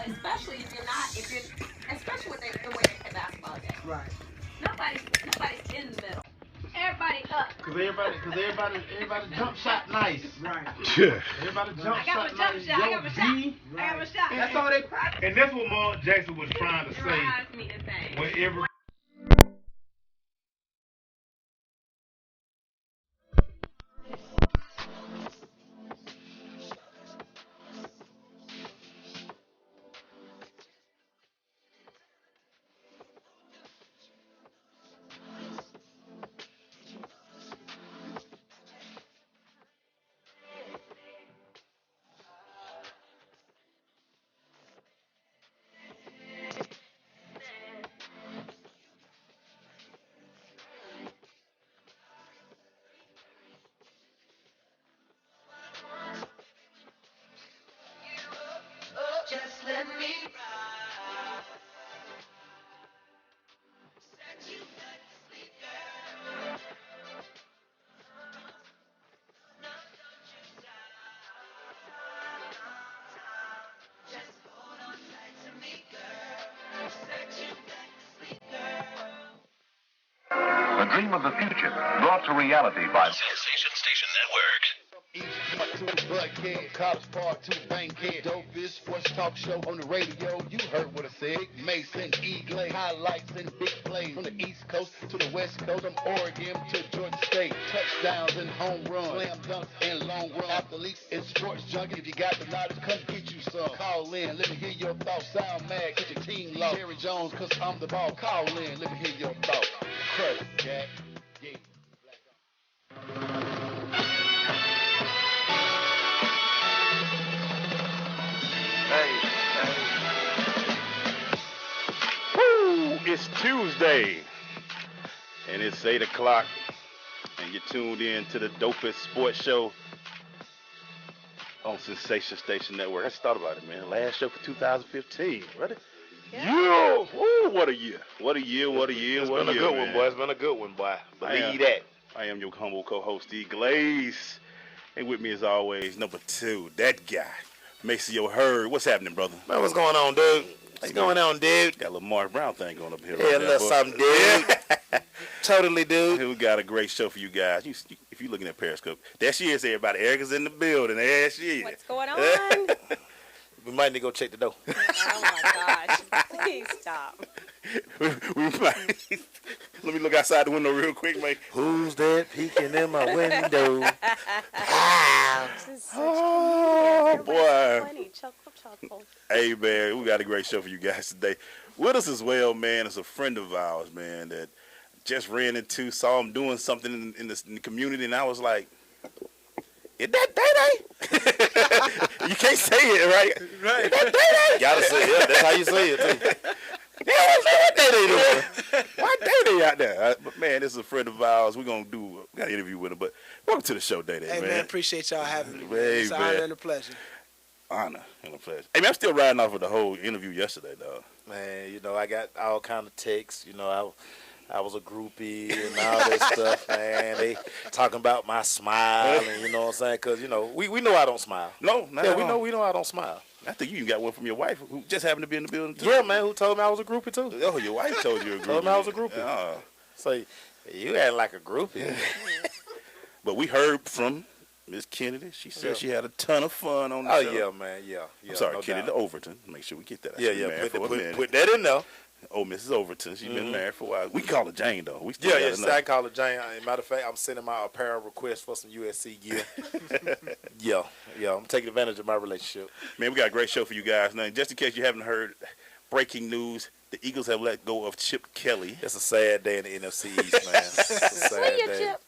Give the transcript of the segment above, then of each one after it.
especially if you're not, especially with the way they play basketball today. Right. Nobody's in the middle. Everybody up. Everybody jump shot nice. Right. Everybody jump I got shot my jump nice. shot. I got my shot. Right. I got my shot. That's all they practice. And that's what Mark Jackson was trying to It say. reminds me of things. Whenever Just let me ride. Set you back to sleep, girl. No, don't you stop. Just hold on tight to me, girl. Set you back to sleep, girl. The dream of the future brought to reality by Sensation Station Network. East part 2, Buckhead, College Park 2, Bankhead, dopest sports talk show on the radio. You heard what I said. Mason, Eagle, highlights and big plays from the East Coast to the West Coast, from Oregon to Georgia State. Touchdowns and home runs, slam dunks and long runs. Athletes and sports junkie. If you got the knowledge, come get you some. Call in, let me hear your thoughts. Sound mad, get your team lost. Jerry Jones, cause I'm the ball. Call in, let me hear your thoughts. Crush, Jack. Yeah. Woo! It's Tuesday, and it's 8 o'clock, and you're tuned in to the dopest sports show on Sensation Station Network. I just thought about it, man. Last show for 2015, ready? Yeah! Woo! What a year! What a year! What a year! It's What been a a year, good one, man. boy. It's been a good one, boy. I am. Believe that. I am your humble co-host, Steve Glaze, and with me as always, number 2, that guy, Maceo Hurd. What's happening, brother? Man, what's going on, dude? What's going on, dude? Got a little Mark Brown thing going up here. Yeah, a little something, dude. Totally, dude. We got a great show for you guys. If you're looking at Periscope, there she is, everybody. Erica's in the building. There she is. What's going on? We might need to go check the door. Oh my gosh. Please stop. we might. Let me look outside the window real quick, man. Who's that peeking in my window? This is such Oh, comedy. boy. Everybody's so funny. Chuckle. Hey, man, we got a great show for you guys today. With us as well, man, is a friend of ours, man, that just ran into, saw him doing something in the community, and I was like, is that DeDe? You can't say it, right? Right. Is that DeDe? Gotta say it. That's how you say it, too. Yeah, what DeDe doing? Why DeDe out there? But, man, this is a friend of ours. We got an interview with him, but welcome to the show, DeDe, Hey, man. man, appreciate y'all having me. Hey, It's an man. honor and a pleasure. Honor and a pleasure. Hey, man, I'm still riding off with the whole interview yesterday, dog. Man, you know, I got all kind of texts. You know, I was a groupie and all that stuff, man. They talking about my smile and, you know what I'm saying? Because, you know, we know I don't smile. No, not Yeah, at we all. know I don't smile. I think you even got one from your wife who just happened to be in the building, too. Yeah, man, who told me I was a groupie, too? Oh, your wife told you a groupie. Told me I was a groupie. Oh. Say, you acting like a groupie. But we heard from Miss Kennedy. She said she had a ton of fun on the Oh, show. yeah, man, yeah. I'm sorry, no Kennedy doubt. Overton. Make sure we get that. Yeah, She's been yeah, married for a minute. put that in there. Oh, Mrs. Overton. She's been married for a while. We can call her Jane, though. We still Yeah, gotta yeah, know. I call her Jane. Matter of fact, I'm sending my apparel request for some USC gear. yeah, I'm taking advantage of my relationship. Man, we got a great show for you guys. Now, just in case you haven't heard, breaking news, the Eagles have let go of Chip Kelly. It's a sad day in the NFC East, man. It's a sad See you, day. Chip.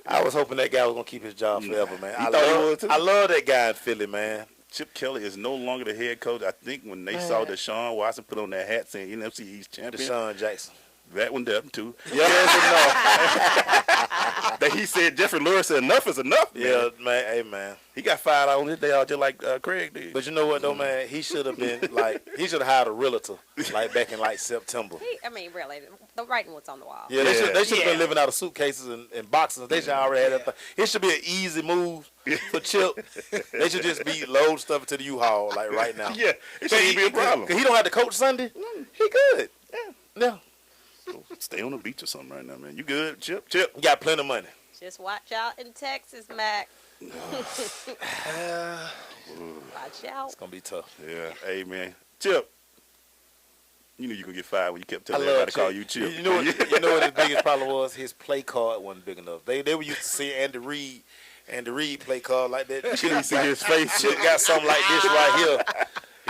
I was hoping that guy was going to keep his job forever, man. You thought he would, too? I love that guy in Philly, man. Chip Kelly is no longer the head coach. I think when they saw Deshaun Watson put on that hat saying NFC East champion, Deshaun Jackson. That one there too. Yes and That he said, Jeffrey Lewis said, enough is enough, man. Yeah, man. Hey, man. He got fired out on his day out just like Craig did. But you know what, though, man? He should have been, he should have hired a realtor, back in, September. Really, the writing was on the wall. Yeah, they should have been living out of suitcases and boxes. They should already have that. It should be an easy move for Chip. They should just be load stuff into the U-Haul, right now. Yeah, it shouldn't be a problem. He don't have to coach Sunday. He good. Yeah. So stay on the beach or something right now, man. You good, Chip? Chip. You got plenty of money. Just watch out in Texas, Mac. Watch out. It's going to be tough. Yeah. Hey, man. Chip. You knew you could get fired when you kept telling everybody to call you Chip. You know what his biggest problem was? His play card wasn't big enough. They were used to see Andy Reid play card like that. Chip see his face. Chip got something like this right here.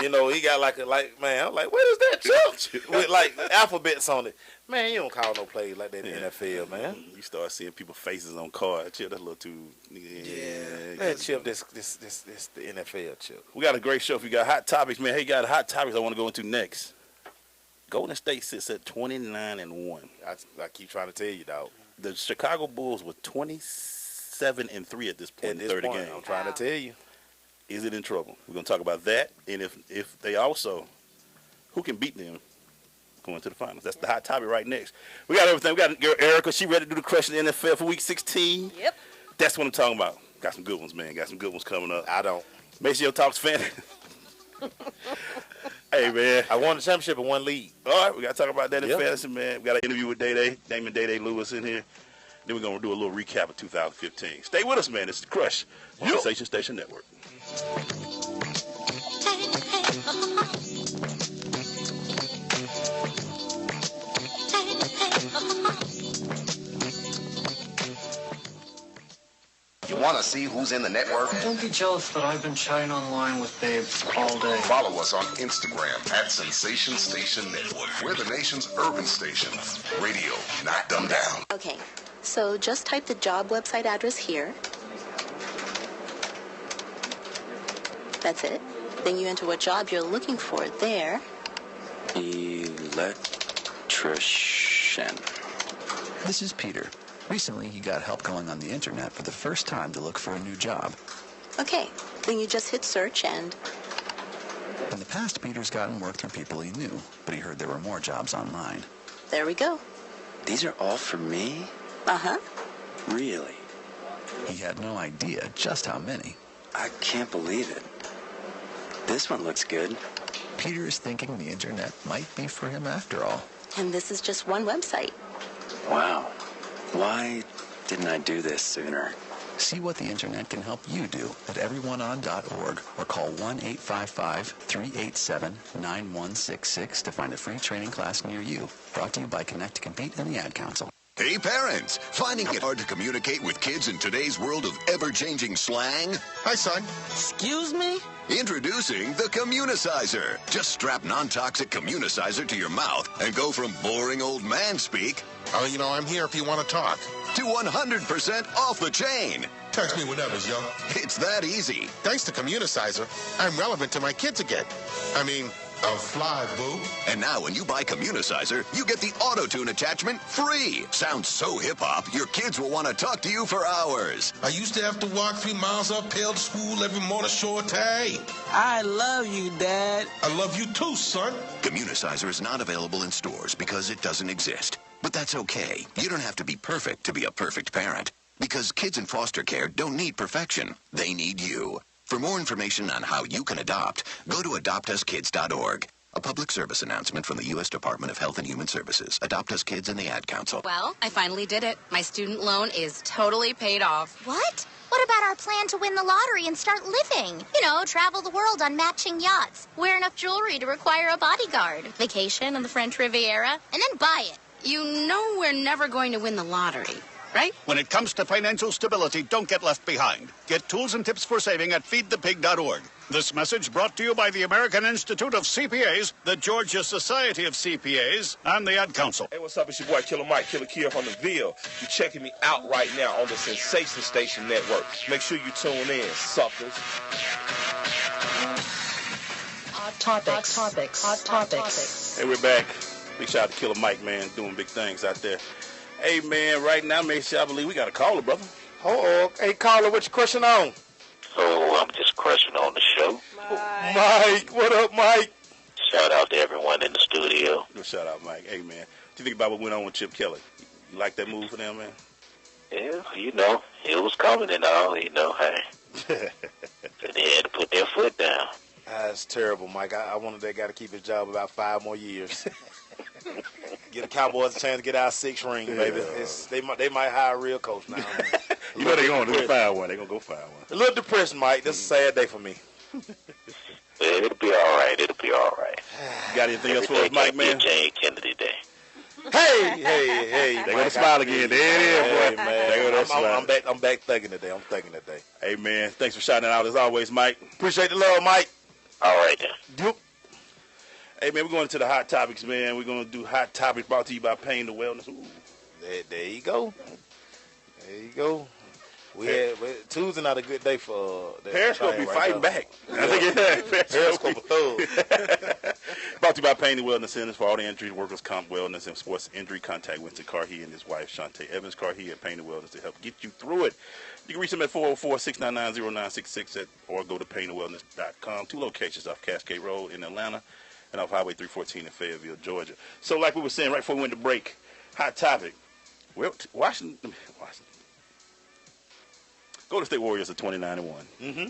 You know, he got man, I'm like, what is that, Chip? With alphabets on it. Man, you don't call no plays like that in the NFL, man. You start seeing people's faces on cards. Chip, that's a little too. Yeah, Chip, this the NFL, Chip. We got a great show. If you got hot topics, man. Hey, you got hot topics I want to go into next. Golden State sits at 29-1. I keep trying to tell you, dog. The Chicago Bulls were 27-3 at this point in the 30 games. I'm trying to tell you. Is it in trouble? We're going to talk about that. And if they also, who can beat them going to the finals? That's the hot topic right next. We got everything. We got girl Erica. She ready to do the crush in the NFL for week 16. Yep. That's what I'm talking about. Got some good ones, man. Got some good ones coming up. I don't. Make sure your talk's fan. Hey, man. I won the championship in one league. All right, we got to talk about that in fantasy, man. We got an interview with DeDe, DeDe Lewis in here. Then we're going to do a little recap of 2015. Stay with us, man. It's the Crush Conversation Station Network. You want to see who's in the network? Don't be jealous that I've been chatting online with babes all day. Follow us on Instagram at Sensation Station Network. We're the nation's urban station. Radio, not dumbed down. Okay, so just type the job website address here. That's it. Then you enter what job you're looking for there. Electrician. This is Peter. Recently, he got help going on the internet for the first time to look for a new job. Okay, then you just hit search and... In the past, Peter's gotten work through people he knew, but he heard there were more jobs online. There we go. These are all for me? Uh-huh. Really? He had no idea just how many. I can't believe it. This one looks good. Peter is thinking the internet might be for him after all. And this is just one website. Wow. Why didn't I do this sooner? See what the internet can help you do at everyoneon.org or call 1-855-387-9166 to find a free training class near you. Brought to you by Connect to Compete and the Ad Council. Hey parents, finding it hard to communicate with kids in today's world of ever-changing slang? Hi son. Excuse me? Introducing the Communicizer. Just strap non-toxic Communicizer to your mouth and go from boring old man speak, I'm here if you want to talk, to 100% off the chain. Text me whenever, yo. It's that easy. Thanks to Communicizer, I'm relevant to my kids again. I'm fly, boo. And now when you buy Communicizer, you get the auto-tune attachment free. Sounds so hip-hop, your kids will want to talk to you for hours. I used to have to walk 3 miles uphill to school every morning, shorty. I love you, Dad. I love you too, son. Communicizer is not available in stores because it doesn't exist. But that's okay. You don't have to be perfect to be a perfect parent. Because kids in foster care don't need perfection. They need you. For more information on how you can adopt, go to adoptuskids.org. A public service announcement from the U.S. Department of Health and Human Services. Adopt Us Kids and the Ad Council. Well, I finally did it. My student loan is totally paid off. What? What about our plan to win the lottery and start living? Travel the world on matching yachts, wear enough jewelry to require a bodyguard, vacation on the French Riviera, and then buy it. You know we're never going to win the lottery, right? When it comes to financial stability, don't get left behind. Get tools and tips for saving at feedthepig.org. This message brought to you by the American Institute of CPAs, the Georgia Society of CPAs, and the Ad Council. Hey, what's up? It's your boy Killer Mike, Killer Kier from the Ville. You're checking me out right now on the Sensation Station Network. Make sure you tune in, suckers. Hot topics. Hey, we're back. Big shout out to Killer Mike, man, doing big things out there. Hey, man, right now, make sure I believe we got a caller, brother. Oh, hey, caller, what you crushing on? Oh, I'm just crushing on the show. Mike, what up, Mike? Shout out to everyone in the studio. Good shout out, Mike. Hey, man, what do you think about what went on with Chip Kelly? You like that move for them, man? Yeah, it was coming and all, hey. They had to put their foot down. That's terrible, Mike. I wanted that guy to keep his job about 5 more years. Get the Cowboys a chance to get our 6th ring, baby. They might hire a real coach now. You know they're going to find one. They're going to go find one. A little depressed, Mike. This is a sad day for me. It'll be all right. It'll be all right. You got anything else for us, Mike, man? Jane Kennedy Day. Hey. They go to smile again. There it is, boy. Man. They go to smile. I'm back thugging today. I'm thugging today. Hey, man, thanks for shouting out as always, Mike. Appreciate the love, Mike. All right, then. Yep. Hey, man, we're going to the hot topics, man. We're going to do hot topics brought to you by Pain to Wellness. Ooh. There you go. There you go. Tuesday not a good day for Periscope be fighting back. I think Periscope a thug. Brought to you by Pain and Wellness Centers for all the injuries, workers' comp, wellness, and sports injury. Contact Winston Carhey and his wife, Shantae Evans Carhey at Pain and Wellness to help get you through it. You can reach them at 404-699-0966 or go to painandwellness.com. 2 locations off Cascade Road in Atlanta and off Highway 314 in Fayetteville, Georgia. So like we were saying right before we went to break, hot topic. Washington. Golden State Warriors are 29-1. Mm-hmm.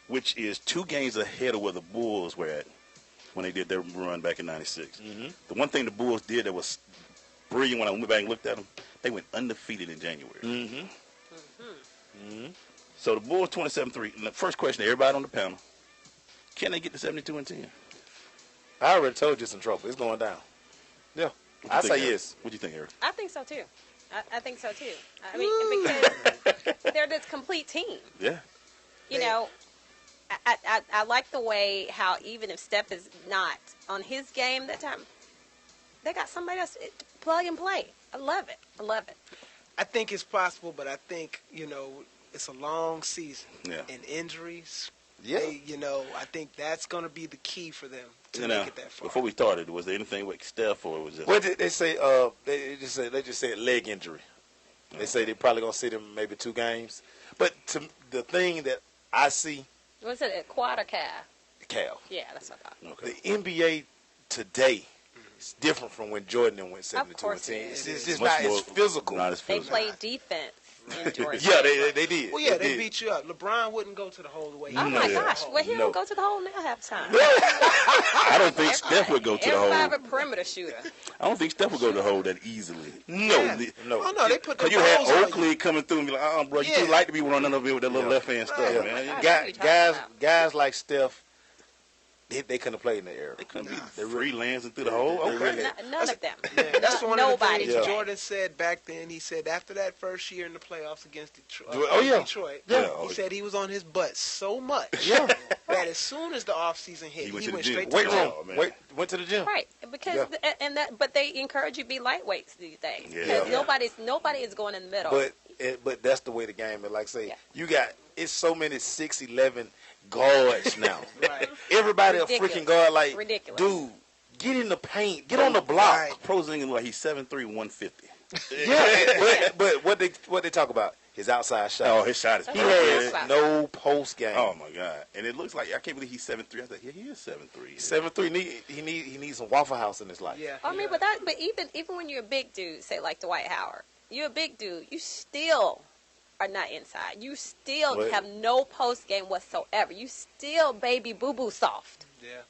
Which is 2 games ahead of where the Bulls were at when they did their run back in 96. Mm-hmm. The one thing the Bulls did that was brilliant when I went back and looked at them, they went undefeated in January. Mm-hmm. Mm-hmm. Mm-hmm. So the Bulls 27-3. And the first question to everybody on the panel, can they get to 72-10? I already told you it's in trouble. It's going down. Yeah. I say yes. What do you think, Eric? I think so, too. I think so, too. I mean, because they're this complete team. Yeah. You know, I like the way how even if Steph is not on his game that time, they got somebody else plug and play. I love it. I think it's possible, but I think, it's a long season. Yeah. And injuries. Yeah. I think that's going to be the key for them to make it that far. Before we started, was there anything with Steph or was it? What did they say? They just said leg injury. They say they're probably going to see them maybe 2 games. But the thing that I see. Was it a quad or calf? Calf. Yeah, that's what I thought. Okay. The NBA today is different from when Jordan went 72-10. It's just not as physical. Not as physical. They play defense. Yeah, they did. Well, yeah, they beat you up. LeBron wouldn't go to the hole the way he Oh, my gosh. Well, he don't go to the hole now half the time. I don't think Steph would go to the hole. Everybody a perimeter shooter. I don't think Steph would go to the hole that easily. No. Oh, no, they put the you had Oakley coming through and be like, bro, you too like to be running over here with that little left-hand stuff, man. Guys like Steph, they couldn't have played in the era. They couldn't be freelancing through the hole. Okay. None of them. Yeah, that's one of the things Nobody. Jordan said back then. He said after that first year in the playoffs against Detroit, he said he was on his butt so much that as soon as the offseason hit, he went straight to the gym. Went to the gym. Right, because but they encourage you to be lightweights these days. Yeah. Nobody is going in the middle. But that's the way the game is. Like you got it's so many 6'11" guards now. Right. Everybody a freaking guard. Like, ridiculous. Dude, get in the paint, get on the block. Right. Prozingis like he's 7'3", 150. Yeah, but what they talk about his outside shot. Oh, his shot is he had no post game. Oh my God! And it looks like I can't believe he's 7'3". I thought, yeah, he is 7'3". 7'3". He needs some Waffle House in his life. Yeah. I mean, but even when you're a big dude, say like Dwight Howard, you're a big dude. You still are not inside. You still have no post game whatsoever. You still baby boo boo soft.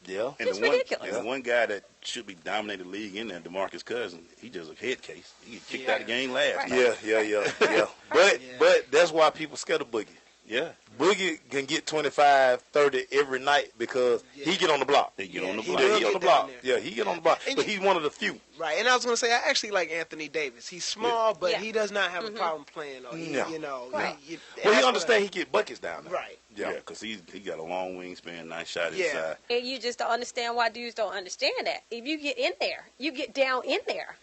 Yeah. And it's ridiculous. And the one guy that should be dominating the league in there, DeMarcus Cousins, he just a head case. He get kicked out of the game last night. Yeah. But that's why people scared of Boogie. Yeah. Boogie can get 25, 30 every night because he get on the block. He get on the block. He on the block. Yeah, he get on the block. But he's one of the few. Right, and I was going to say, I actually like Anthony Davis. He's small, but he does not have a problem playing. He understands he get buckets down there. Right. Yeah, because he got a long wingspan, nice shot inside. And you just don't understand why dudes don't understand that. If you get in there, you get down in there.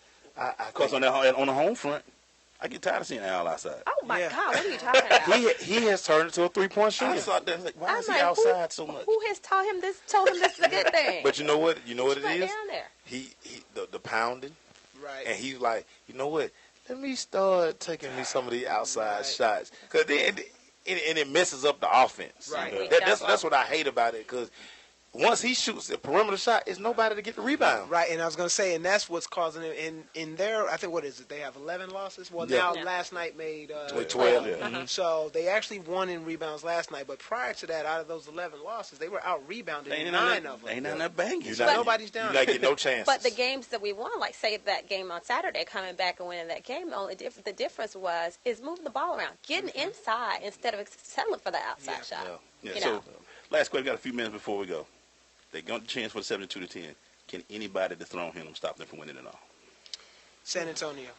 Because on the home front, I get tired of seeing Al outside. Oh my God, what are you talking about? He has turned into a 3-point shooter. I thought that, like, why is he outside so much? Who has told him this is a good thing? But you know what? You know what it right is? Down there. The pounding. Right. And he's like, you know what? Let me start taking me some of these outside shots. Because then it messes up the offense. Right. That's what I hate about it. Because once he shoots a perimeter shot, it's nobody to get the rebound. Right, and I was going to say, and that's what's causing it in their, I think, what is it? They have 11 losses? Well, now last night made 12. Yeah. So they actually won in rebounds last night, but prior to that, out of those 11 losses, they were out-rebounded in 9 of them. Ain't none that banging. So nobody's down. You're not getting no chances. But the games that we won, like say that game on Saturday, coming back and winning that game, the difference is moving the ball around, getting inside instead of settling for the outside shot. Yeah. So last question, we got a few minutes before we go. They got the chance for the 72-10. Can anybody dethrone him stop them from winning it all? San Antonio.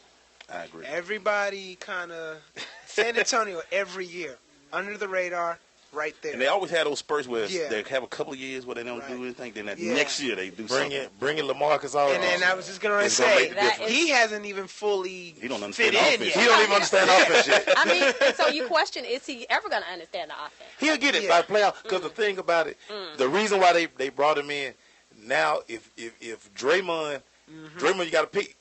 I agree. Everybody kind of San Antonio every year under the radar, right there. And they always had those spurts where they have a couple of years where they don't do anything. Then that next year they do something. Bring it LaMarcus all. And then I was just going to say he hasn't even fully he don't understand fit in offense. yet. He don't even understand offense yet. I mean, so you question, is he ever going to understand the offense? He'll get it by playoff. Because the thing about it, the reason why they brought him in, now if Draymond, you got to pick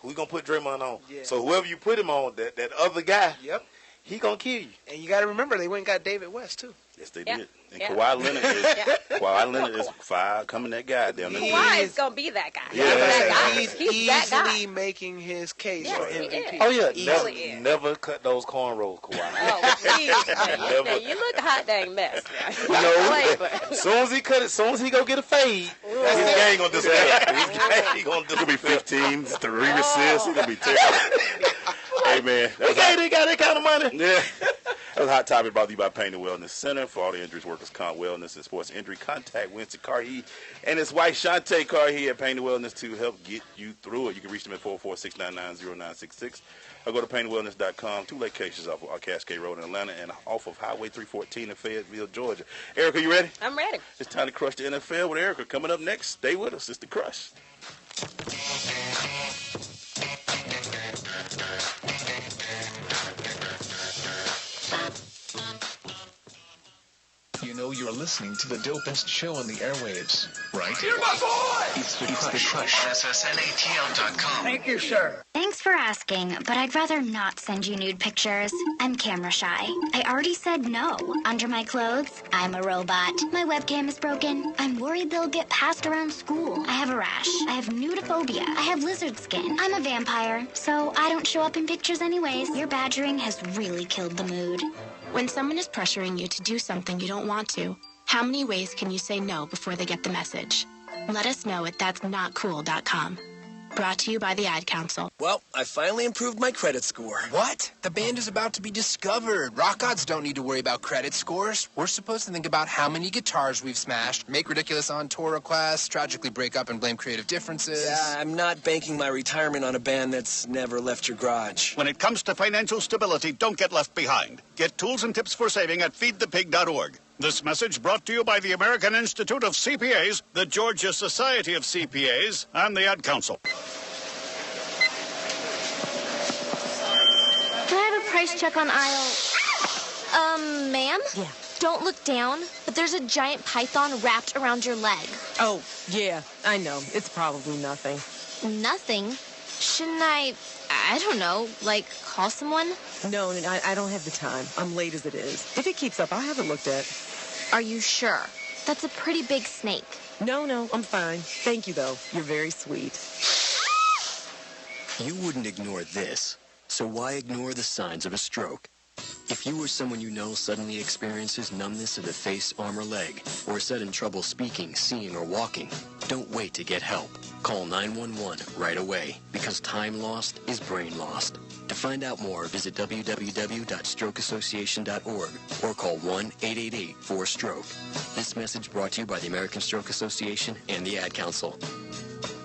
who you going to put Draymond on. Yeah. So whoever you put him on, that other guy, he going to kill you. And you got to remember, they went and got David West, too. Yes, they did. And Kawhi Leonard is coming that guy down there. Kawhi is going to be that guy. Yeah. He's easily that guy. making his case for MVP. Oh, yeah. Never cut those cornrows, Kawhi. Oh, please. You look a hot dang mess. As soon as he cut it, as soon as he go get a fade, his game going to disappear. He going to be 15, 3 assists. He's going to be terrible. Hey, man. They got that kind of money. Yeah. That was a Hot Topic brought to you by Pain and Wellness Center. For all the injuries, workers' comp, wellness, and sports injury, contact Winston Carhee and his wife, Shantae Carhee, at Pain and Wellness to help get you through it. You can reach them at 446-999-0966 or go to painandwellness.com. 2 locations off of Cascade Road in Atlanta and off of Highway 314 in Fayetteville, Georgia. Erica, you ready? I'm ready. It's time to crush the NFL with Erica. Coming up next, stay with us. It's The Crush. You know you're listening to the dopest show on the airwaves, right? You're my boy! It's the Crush. SSNATL.com. Thank you, sir. Thanks for asking, but I'd rather not send you nude pictures. I'm camera shy. I already said no. Under my clothes, I'm a robot. My webcam is broken. I'm worried they'll get passed around school. I have a rash. I have nudophobia. I have lizard skin. I'm a vampire, so I don't show up in pictures anyways. Your badgering has really killed the mood. When someone is pressuring you to do something you don't want to, how many ways can you say no before they get the message? Let us know at that'snotcool.com. Brought to you by the Ad Council. Well, I finally improved my credit score. What? The band is about to be discovered. Rock gods don't need to worry about credit scores. We're supposed to think about how many guitars we've smashed, make ridiculous on-tour requests, tragically break up and blame creative differences. Yeah, I'm not banking my retirement on a band that's never left your garage. When it comes to financial stability, don't get left behind. Get tools and tips for saving at feedthepig.org. This message brought to you by the American Institute of CPAs, the Georgia Society of CPAs, and the Ad Council. Can I have a price check on aisle... ma'am? Yeah. Don't look down, but there's a giant python wrapped around your leg. Oh, yeah, I know. It's probably nothing. Nothing? Shouldn't I don't know, like, call someone? No, I don't have the time. I'm late as it is. If it keeps up, I'll have it looked at. Are you sure? That's a pretty big snake. No, I'm fine. Thank you, though. You're very sweet. You wouldn't ignore this, so why ignore the signs of a stroke? If you or someone you know suddenly experiences numbness of the face, arm, or leg, or is having trouble speaking, seeing, or walking, don't wait to get help. Call 911 right away, because time lost is brain lost. To find out more, visit www.strokeassociation.org or call 1-888-4-STROKE. This message brought to you by the American Stroke Association and the Ad Council.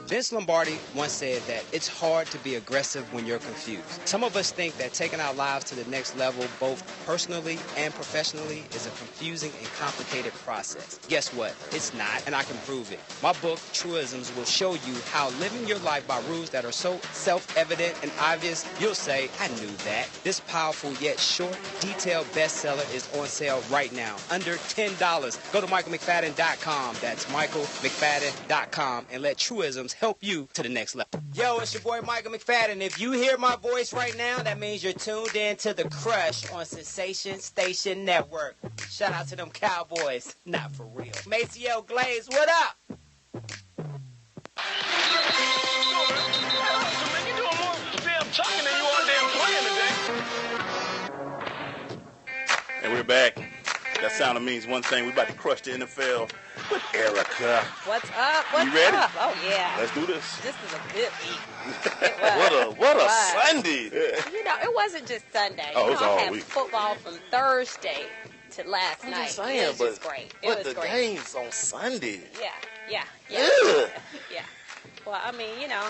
Vince Lombardi once said that it's hard to be aggressive when you're confused. Some of us think that taking our lives to the next level, both personally and professionally, is a confusing and complicated process. Guess what? It's not, and I can prove it. My book, Truisms, will show you how living your life by rules that are so self-evident and obvious, you'll say, I knew that. This powerful yet short, detailed bestseller is on sale right now, under $10. Go to MichaelMcFadden.com. That's MichaelMcFadden.com, and let Truisms help you to the next level. Yo, it's your boy Michael McFadden. If you hear my voice right now, that means you're tuned in to The Crush on Sensation Station Network. Shout out to them Cowboys. Not for real. Maceo Glaze, what up? You doing more damn talking than you are damn playing today. And we're back. That sound means one thing. We're about to crush the NFL with Erica. What's up? What's you ready? up? Oh, yeah. Let's do this. This is a good week. What a Sunday. You know, it wasn't just Sunday. Oh, you it's know, all I had week. football from Thursday to last night. Just saying, it was but just great. It but was the great. game's on Sunday. Yeah. Ugh. Yeah. Well, I mean, you know,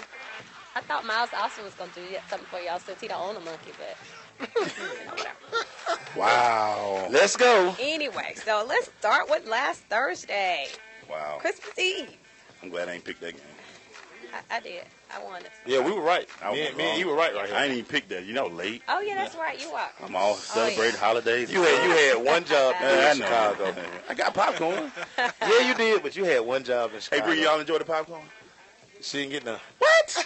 I thought Miles Austin was going to do something for y'all since he don't own a monkey, but you know, whatever. Wow. Let's go. Anyway, so let's start with last Thursday. Wow. Christmas Eve. I'm glad I ain't picked that game. I did. I won it. Yeah, we were right. Me and you were right here. I ain't even picked that. You know, late. Oh, yeah, that's right. You are. I'm all celebrating holidays. You had one job in Chicago. I got popcorn. Yeah, you did, but you had one job in Chicago. Hey, Bree, y'all enjoy the popcorn? She didn't get none. What?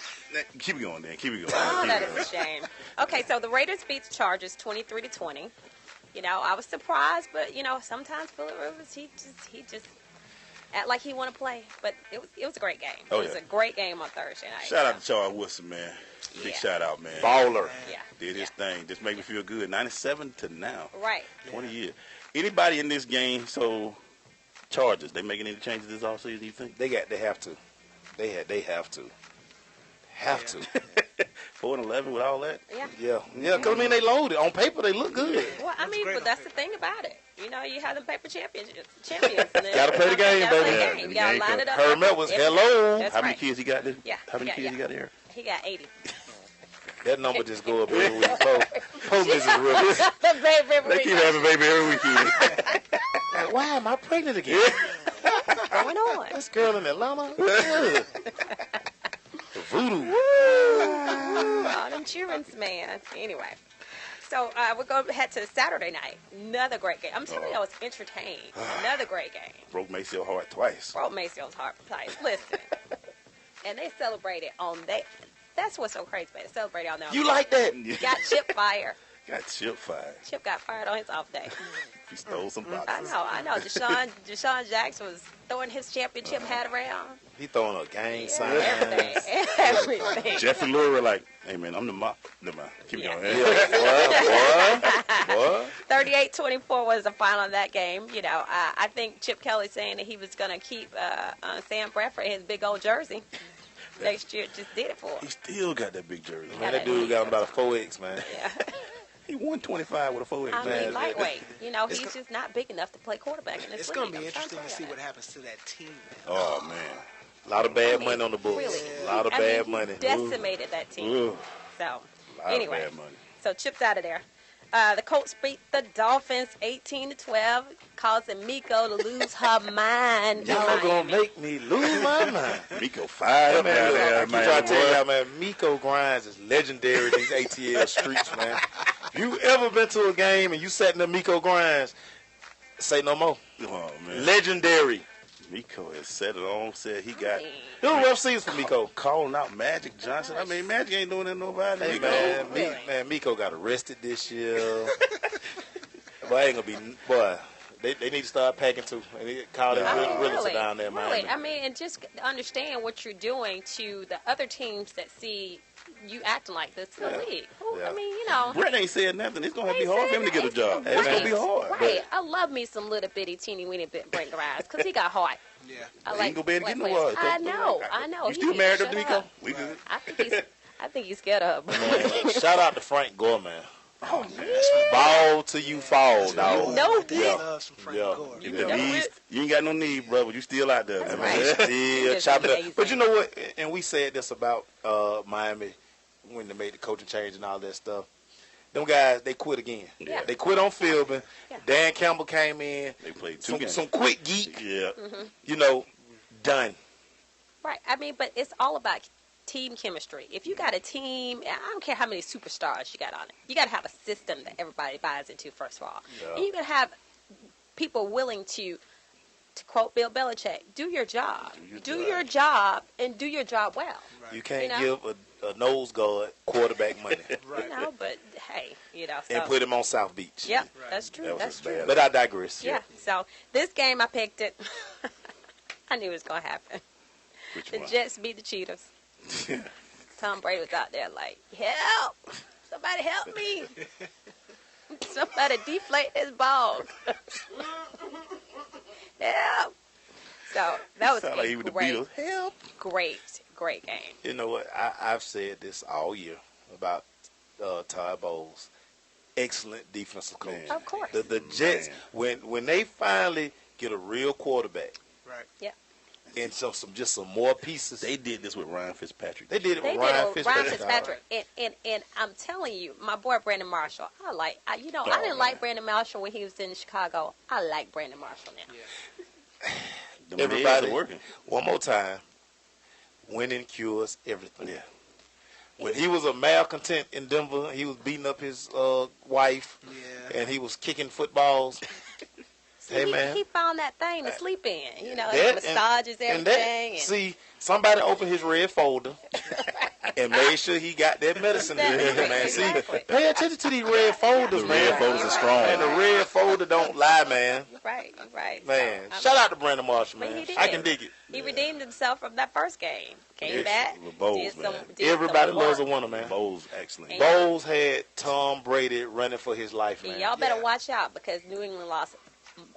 Keep it going, then. Keep it going. Oh, that is a shame. Okay, so the Raiders beat the Chargers 23-20. You know, I was surprised, but you know, sometimes Phillip Rivers, he just act like he want to play. But it was a great game. Oh, it was a great game on Thursday night. Shout out to Charles Wilson, man. Big shout out, man. Baller. Yeah. Did his thing. Just make me feel good. 97 to now. Right. 20 years. Anybody in this game? So Chargers, they making any changes this offseason? You think they have to? They have to. Have to. 4-11 with all that? Yeah. Yeah. Because I mean, they loaded on paper. They look good. Well, I mean, but that's the thing about it. You know, you have the paper champions. Got to play the game, baby. You got to line it up. Hermet was hello. That's How many right. kids he got there? Yeah. How many kids he got there? He got 80. That number just go up every week. Post is real. They keep having baby every weekend. Like, why am I pregnant again? What's going on? This girl in Atlanta. Voodoo. Oh, insurance man. Anyway, so we're going to head to Saturday night. Another great game. I'm telling you, I was entertained. Another great game. Broke Maceo heart twice. Broke Macio's heart twice. Listen. And they celebrated on that. That's what's so crazy, man. They celebrated on that. You like that? Got Chip fired. Got Chip fired. Chip got fired on his off day. He stole some boxes. I know. Deshaun Jackson was throwing his championship hat around. He throwing a gang sign. Everything. Jeffrey Lurie like, hey man, I'm the mop. Never mind. Keep going. Boy. 38-24 was the final of that game. You know, I think Chip Kelly saying that he was going to keep Sam Bradford in his big old jersey next year just did it for him. He still got that big jersey. Man, that dude got about a 4X, man. Yeah. He won 25 with a 4X. I mean, lightweight. You know, he's just not big enough to play quarterback in this It's league. going to be interesting to see what happens to that team, man. Oh, man. A lot of bad money on the books. Really? A lot of bad money. Decimated that team. Ooh. So, A lot anyway. of bad money. So, Chip's out of there. The Colts beat the Dolphins 18-12, causing Miko to lose her mind. Y'all gonna make me lose my mind. Miko fired up man, out there, I keep trying to tell y'all, man, Miko Grimes is legendary in these ATL streets, man. If you ever been to a game and you sat in the Miko Grimes, say no more. Oh, man. Legendary. Miko has set it on, said he got... It was a rough season for Miko. Calling out Magic Johnson. I mean, Magic ain't doing that to nobody. Hey, Miko got arrested this year. But I ain't gonna be... Boy, they need to start packing too. And they call it realtor down there, man. Really, I mean, and just understand what you're doing to the other teams that see you acting like this in the league. I mean, you know. Brett ain't said nothing. It's going to be hard for him to get a job. It's going to be hard. Right. I love me some little bitty teeny weeny Brent Grimes because he got heart. Yeah. I like. He ain't going to be able to get no water. I know. You still married to Miko? We good. I think he's scared of him. Shout out to Frank Gore, man. Oh, man. Ball till you fall, dog. No, love some Frank Gore. You ain't got no need, brother. You still out there. That's man. right. Still chopping up. But you know what? And we said this about Miami when they made the coaching change and all that stuff. Them guys, they quit again. Yeah. They quit on Philbin. Yeah. Dan Campbell came in. They played two games. Some quick geek. Yeah. You know, done. Right. I mean, but it's all about team chemistry. If you got a team, I don't care how many superstars you got on it. You got to have a system that everybody buys into, first of all. Yeah. And you got to have people willing to quote Bill Belichick, do your job. Do your job and do your job well. Right. You can't give a nose guard quarterback money. Right. You know, but hey, you know. So. And put him on South Beach. Yep, right. That's true. That's true. But I digress. Yeah. So this game, I picked it. I knew it was going to happen. The Jets beat the Cheetahs. Tom Brady was out there like, help! Somebody help me! Somebody deflate this ball. Help! So that was like he was the Beatles. Help! Great game. You know what? I've said this all year about Todd Bowles. Excellent defensive coach. Of course. The Jets, when they finally get a real quarterback. Right. Yeah. And some more pieces. They did this with Ryan Fitzpatrick. They did it with Ryan Fitzpatrick. And I'm telling you, my boy Brandon Marshall, I didn't like Brandon Marshall when he was in Chicago. I like Brandon Marshall now. Yeah. Everybody, working. One more time. Winning cures everything. Yeah. When he was a malcontent in Denver, he was beating up his wife, and he was kicking footballs. Hey, man. He found that thing to sleep in. You know, it massages everything. See, somebody opened his red folder and made sure he got that medicine in there, man. See, pay attention to these red folders, man. Red folders are strong. And the red folder don't lie, man. Right. Man, shout out to Brandon Marshall, man. I can dig it. He redeemed himself from that first game. Came back. Bowles, Everybody loves a winner, man. Bowles, excellent. Bowles had Tom Brady running for his life, man. Y'all better watch out because New England lost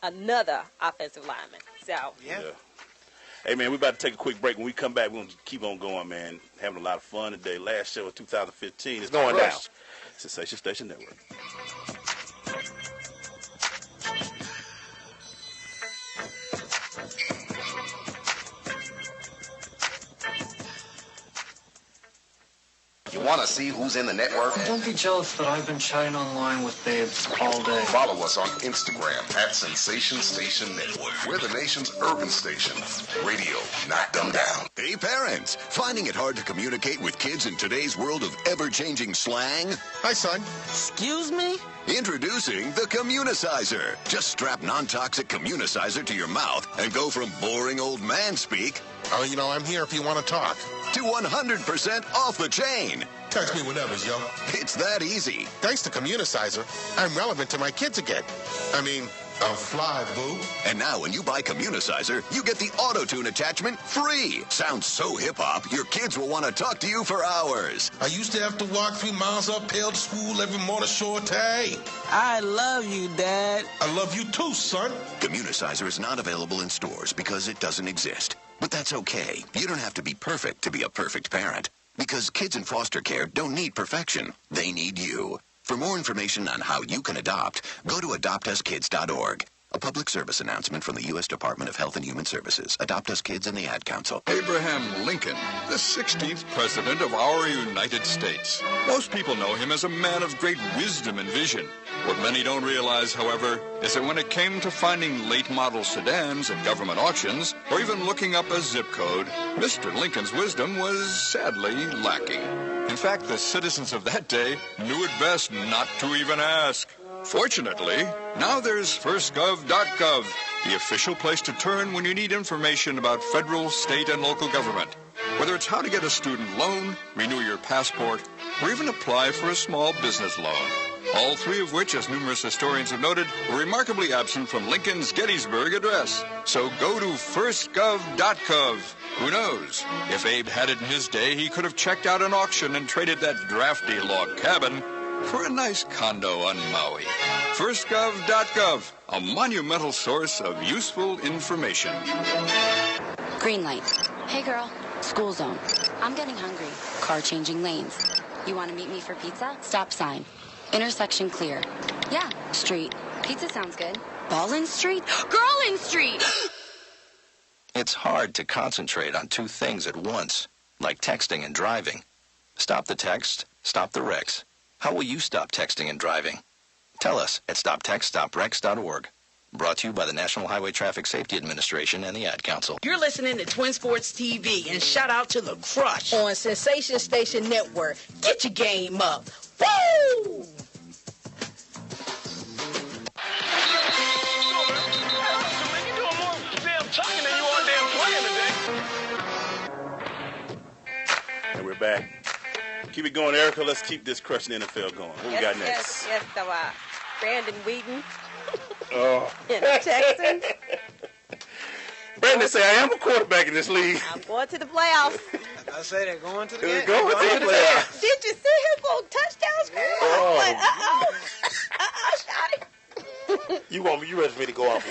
another offensive lineman. So yeah. Hey man, we about to take a quick break. When we come back, we're gonna keep on going, man. Having a lot of fun today. Last show of 2015. It's going down. Sensation Station Network. You want to see who's in the network? Don't be jealous that I've been chatting online with babes all day. Follow us on Instagram at Sensation Station Network. We're the nation's urban station. Radio, not dumbed down. Hey parents, finding it hard to communicate with kids in today's world of ever-changing slang? Hi, son. Excuse me? Introducing the Communicizer. Just strap non-toxic Communicizer to your mouth and go from boring old man speak I'm here if you want to talk. to 100% off the chain. Text me whenever, yo. It's that easy. Thanks to Communicizer, I'm relevant to my kids again. I'm fly, boo. And now when you buy Communicizer, you get the auto-tune attachment free. Sounds so hip-hop, your kids will want to talk to you for hours. I used to have to walk 3 miles uphill to school every morning, Shorty. I love you, Dad. I love you too, son. Communicizer is not available in stores because it doesn't exist. But that's okay. You don't have to be perfect to be a perfect parent. Because kids in foster care don't need perfection. They need you. For more information on how you can adopt, go to adoptuskids.org. A public service announcement from the U.S. Department of Health and Human Services, Adopt Us Kids, and the Ad Council. Abraham Lincoln, the 16th President of our United States. Most people know him as a man of great wisdom and vision. What many don't realize, however, is that when it came to finding late-model sedans at government auctions, or even looking up a zip code, Mr. Lincoln's wisdom was sadly lacking. In fact, the citizens of that day knew it best not to even ask. Fortunately, now there's firstgov.gov, the official place to turn when you need information about federal, state, and local government. Whether it's how to get a student loan, renew your passport, or even apply for a small business loan. All three of which, as numerous historians have noted, were remarkably absent from Lincoln's Gettysburg Address. So go to firstgov.gov. Who knows? If Abe had it in his day, he could have checked out an auction and traded that drafty log cabin for a nice condo on Maui. Firstgov.gov, a monumental source of useful information. Green light. Hey, girl. School zone. I'm getting hungry. Car changing lanes. You want to meet me for pizza? Stop sign. Intersection clear. Yeah, street. Pizza sounds good. Ballin' Street? Girlin' Street! It's hard to concentrate on two things at once, like texting and driving. Stop the text, stop the wrecks. How will you stop texting and driving? Tell us at stoptextstopwrecks.org. Brought to you by the National Highway Traffic Safety Administration and the Ad Council. You're listening to Twin Sports TV, and shout out to the Crush on Sensation Station Network. Get your game up. Woo! And we're back. Keep it going, Erica. Let's keep this crushing NFL going. What we got next? Yes, so Brandon Wheaton Oh. in the Texans. Brandon say, I am a quarterback in this league. I'm going to the playoffs. I say they're going to the They're game. going to the playoffs. Did you see him go touchdown screen? Oh. Like, shawty. You ready for me to go off?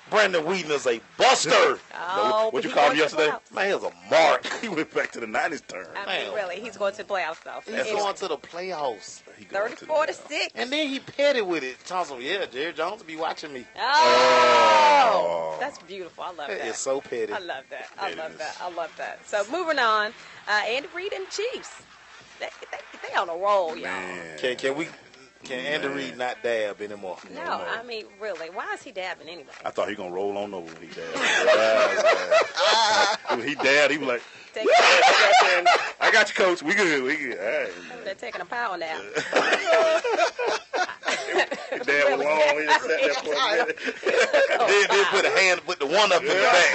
Brandon Wheaton is a buster. Oh, what you called him yesterday? Man, he was a mark. He went back to the 90s term. I mean, really, he's going to the playoffs, though. He's going to the playoffs. 34-6. And then he petty with it. Thompson, yeah, Jerry Jones will be watching me. Oh, that's beautiful. I love that. It's so petty. I love that. I love that. So moving on, Andy Reid and the Chiefs. They on a roll, y'all. Can Andy Reid not dab anymore? No, I mean, really. Why is he dabbing anyway? I thought he was going to roll on over when he dabbed. When he dabbed, he was like, I got you, coach. We good. All right. They're taking a power nap. Dad was long. He just sat there for a minute. Then put the one up in the back.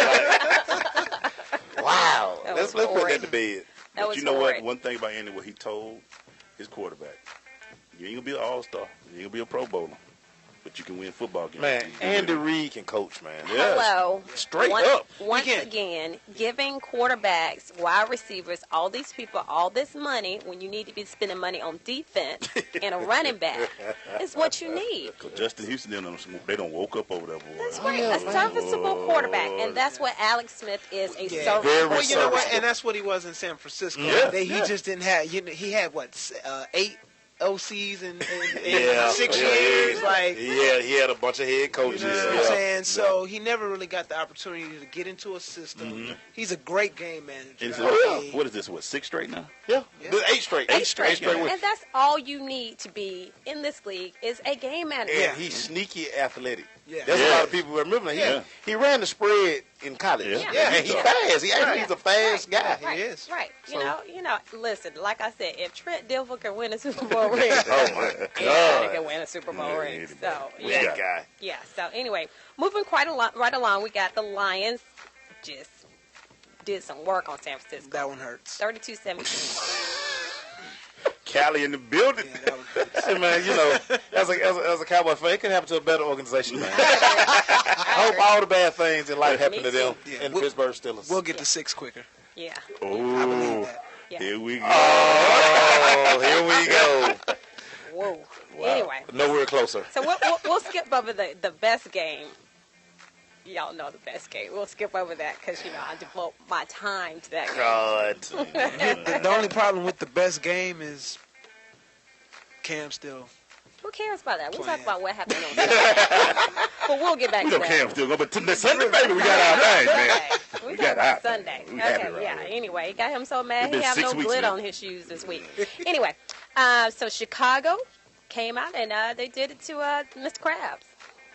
Like, wow. Let's put that to bed. But you know what? One thing about Andy, what he told his quarterback, you ain't going to be an all-star. You ain't going to be a Pro Bowler. But you can win football games. Man, Andy Reid can coach, man. Yes. Hello. Straight up. Once again, giving quarterbacks, wide receivers, all these people, all this money when you need to be spending money on defense and a running back is what you need. Justin Houston, they don't woke up over there, boy. That's right. A serviceable quarterback. And that's what Alex Smith is, a serviceable Well, you know what? And that's what he was in San Francisco. Yeah. He just didn't have, he had, 8 OCs in 6 Yeah. years. Like, he had a bunch of head coaches. you know what I'm saying? So he never really got the opportunity to get into a system. He's a great game manager. What is this? What, 6 straight now? Yeah. 8 straight. 8 straight. And that's all you need to be in this league is a game manager. And he's sneaky athletic. Yeah. That's a lot of people remember. He ran the spread in college. Yeah. And he's fast. He's a fast guy. Right. He is. Right. You know, listen, like I said, if Trent Dilfer can win a Super Bowl ring, Oh, my anybody God. can win a Super Bowl ring. So, That guy. Yeah. So, anyway, moving right along, we got the Lions just did some work on San Francisco. That one hurts. 32-17. Cali in the building. Hey, man, you know, as a Cowboy fan, it can happen to a better organization, man. I hope all the bad things in life happen to them and the Pittsburgh Steelers. We'll get to 6 quicker. Yeah. Oh, here we go. Oh, here we go. Whoa. Wow. Anyway. Nowhere closer. So we'll skip over the best game. Y'all know the best game. We'll skip over that because, I devote my time to that game. God. The only problem with the best game is Cam still. Who cares about that? We'll talk about what happened on Sunday. But we'll get back to that. Cam still go, but to Sunday, baby, we got our thing, man. We got talk about our Sunday. thing. We happy Okay, right yeah. now. Anyway, he got him so mad It's he been have 6 no weeks, glitter man. on his shoes this week. Anyway, so Chicago came out and they did it to Mr. Krabs.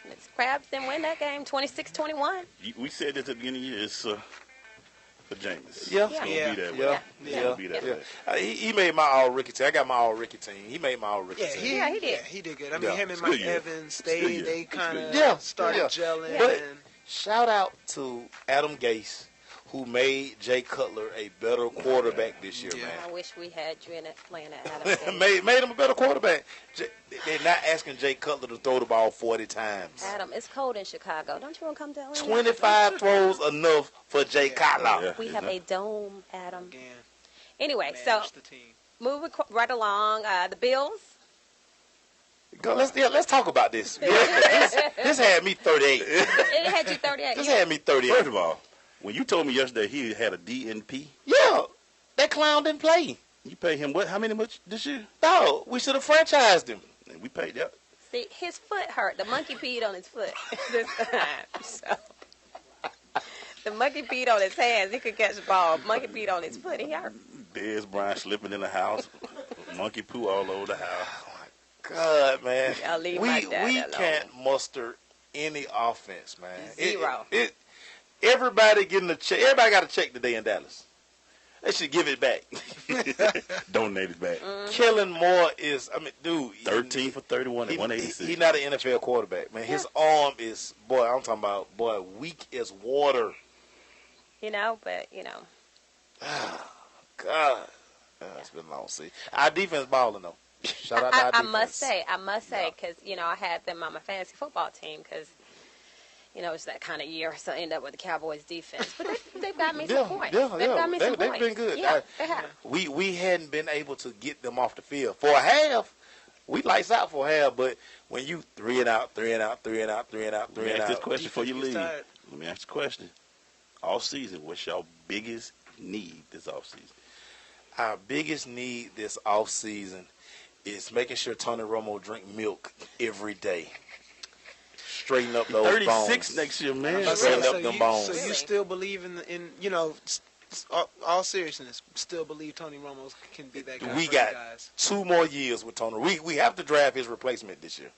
Mr. Krabs didn't win that game, 26-21. We said this at the beginning of the year. It's for Jameis. Yeah. It's gonna be that way. It's gonna be that way. He made my all-rookie team. I got my all-rookie team. He made my all-rookie team. he did. Yeah, he did good. I mean, Yeah. him and It's Mike good year. Evans, It's good year. they kind It's good year. of started gelling. But And shout out to Adam Gase, who made Jay Cutler a better quarterback this year, man. I wish we had you in Atlanta, Adam. made him a better quarterback. They're not asking Jay Cutler to throw the ball 40 times. Adam, it's cold in Chicago. Don't you want to come to Atlanta? 25 throws enough for Jay Cutler. We have a dome, Adam. Anyway, so moving right along, the Bills. Let's talk about this. This had me 38. It had you 38. This had me 38. First of all, when you told me yesterday he had a DNP, Yeah, that clown didn't play. You pay him what? How much this year? No, we should have franchised him. And we paid that. See, his foot hurt. The monkey peed on his foot this time. So the monkey peed on his hands. He could catch the ball. Monkey peed on his foot. He hurt. Dez Bryant slipping in the house. Monkey poo all over the house. Oh my God, man. Y'all leave we my dad alone. can't muster any offense, man. Zero. Everybody getting a check. Everybody got a check today in Dallas. They should give it back. Donate it back. Kellen Moore is, dude. 13 for 31 at 186. He's not an NFL quarterback, man. His arm is, I'm talking about, weak as water. But. God. It's been long. See, our defense balling, though. Shout out to our defense. I must say, because, I had them on my fantasy football team because, it's that kind of year, so I end up with the Cowboys defense. But they got me some points. They've been good. Yeah, they have. We hadn't been able to get them off the field. For a half, we lights out for a half, but when you 3 and out. Let me ask this question before you leave. Let me ask the question. All season, what's your biggest need this offseason? Our biggest need this offseason is making sure Tony Romo drink milk every day. Straighten up those 36 bones. 36 next year, man. Straighten up them bones. So you still believe in all seriousness, still believe Tony Romo can be that guy? We got 2 more years with Tony. We have to draft his replacement this year.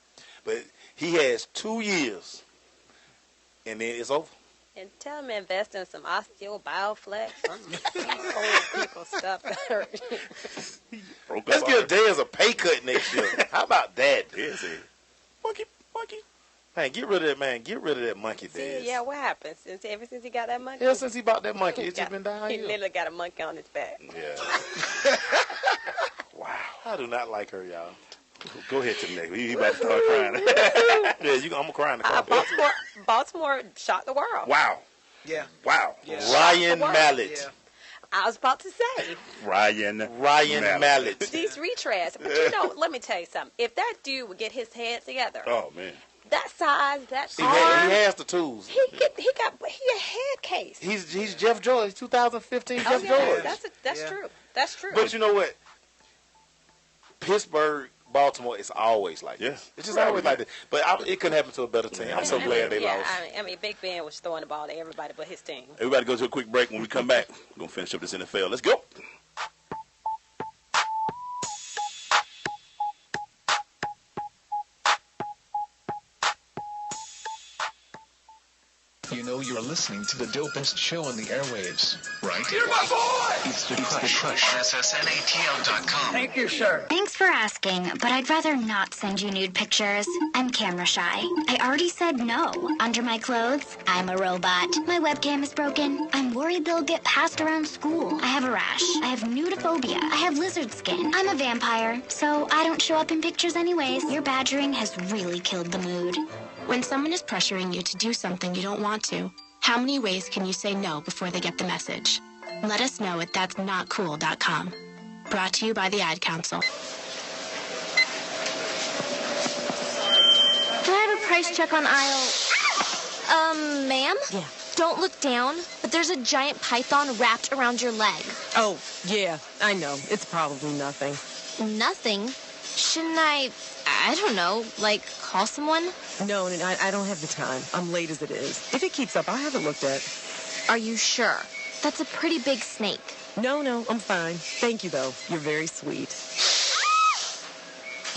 But he has 2 years, and then it's over. And tell him to invest in some osteobioflex, some people stuff. Let's give Dez a pay cut next year. How about that? Dez? Monkey. Man, get rid of that, man. Get rid of that monkey, Dez. Yeah, what happened? Ever since he got that monkey? Yeah, since he bought that monkey, it's just been down He here. literally got a monkey on his back. Yeah. Wow. I do not like her, y'all. Go ahead to the next. He about to start crying. I'm going to cry in the car. Baltimore shocked the world. Wow. Yeah. Wow. Yeah. Ryan Mallett. Yeah. I was about to say. Ryan Mallett. These retreads. But let me tell you something. If that dude would get his head together. Oh, man. That size, that he arm. He has the tools. He a head case. He's Jeff George. 2015 Jeff George. That's true. That's true. But you know what? Pittsburgh, Baltimore is always like this. It's just always like this. But it couldn't happen to a better team. I'm so glad they lost. Big Ben was throwing the ball to everybody but his team. Everybody go to a quick break. When we come back, we're going to finish up this NFL. Let's go. You know you're listening to the dopest show on the airwaves, right? You're my boy! It's the Crush. RSSNATL.com. Thank you, sir. Thanks for asking, but I'd rather not send you nude pictures. I'm camera shy. I already said no. Under my clothes, I'm a robot. My webcam is broken. I'm worried they'll get passed around school. I have a rash. I have nudophobia. I have lizard skin. I'm a vampire, so I don't show up in pictures anyways. Your badgering has really killed the mood. When someone is pressuring you to do something you don't want to, how many ways can you say no before they get the message? Let us know at that'snotcool.com. Brought to you by the Ad Council. Can I have a price check on aisle... ma'am? Yeah. Don't look down, but there's a giant python wrapped around your leg. Oh, yeah, I know. It's probably nothing. Nothing? Shouldn't I don't know, call someone? No, I don't have the time. I'm late as it is. If it keeps up, I haven't looked at. Are you sure? That's a pretty big snake. No, I'm fine. Thank you, though. You're very sweet.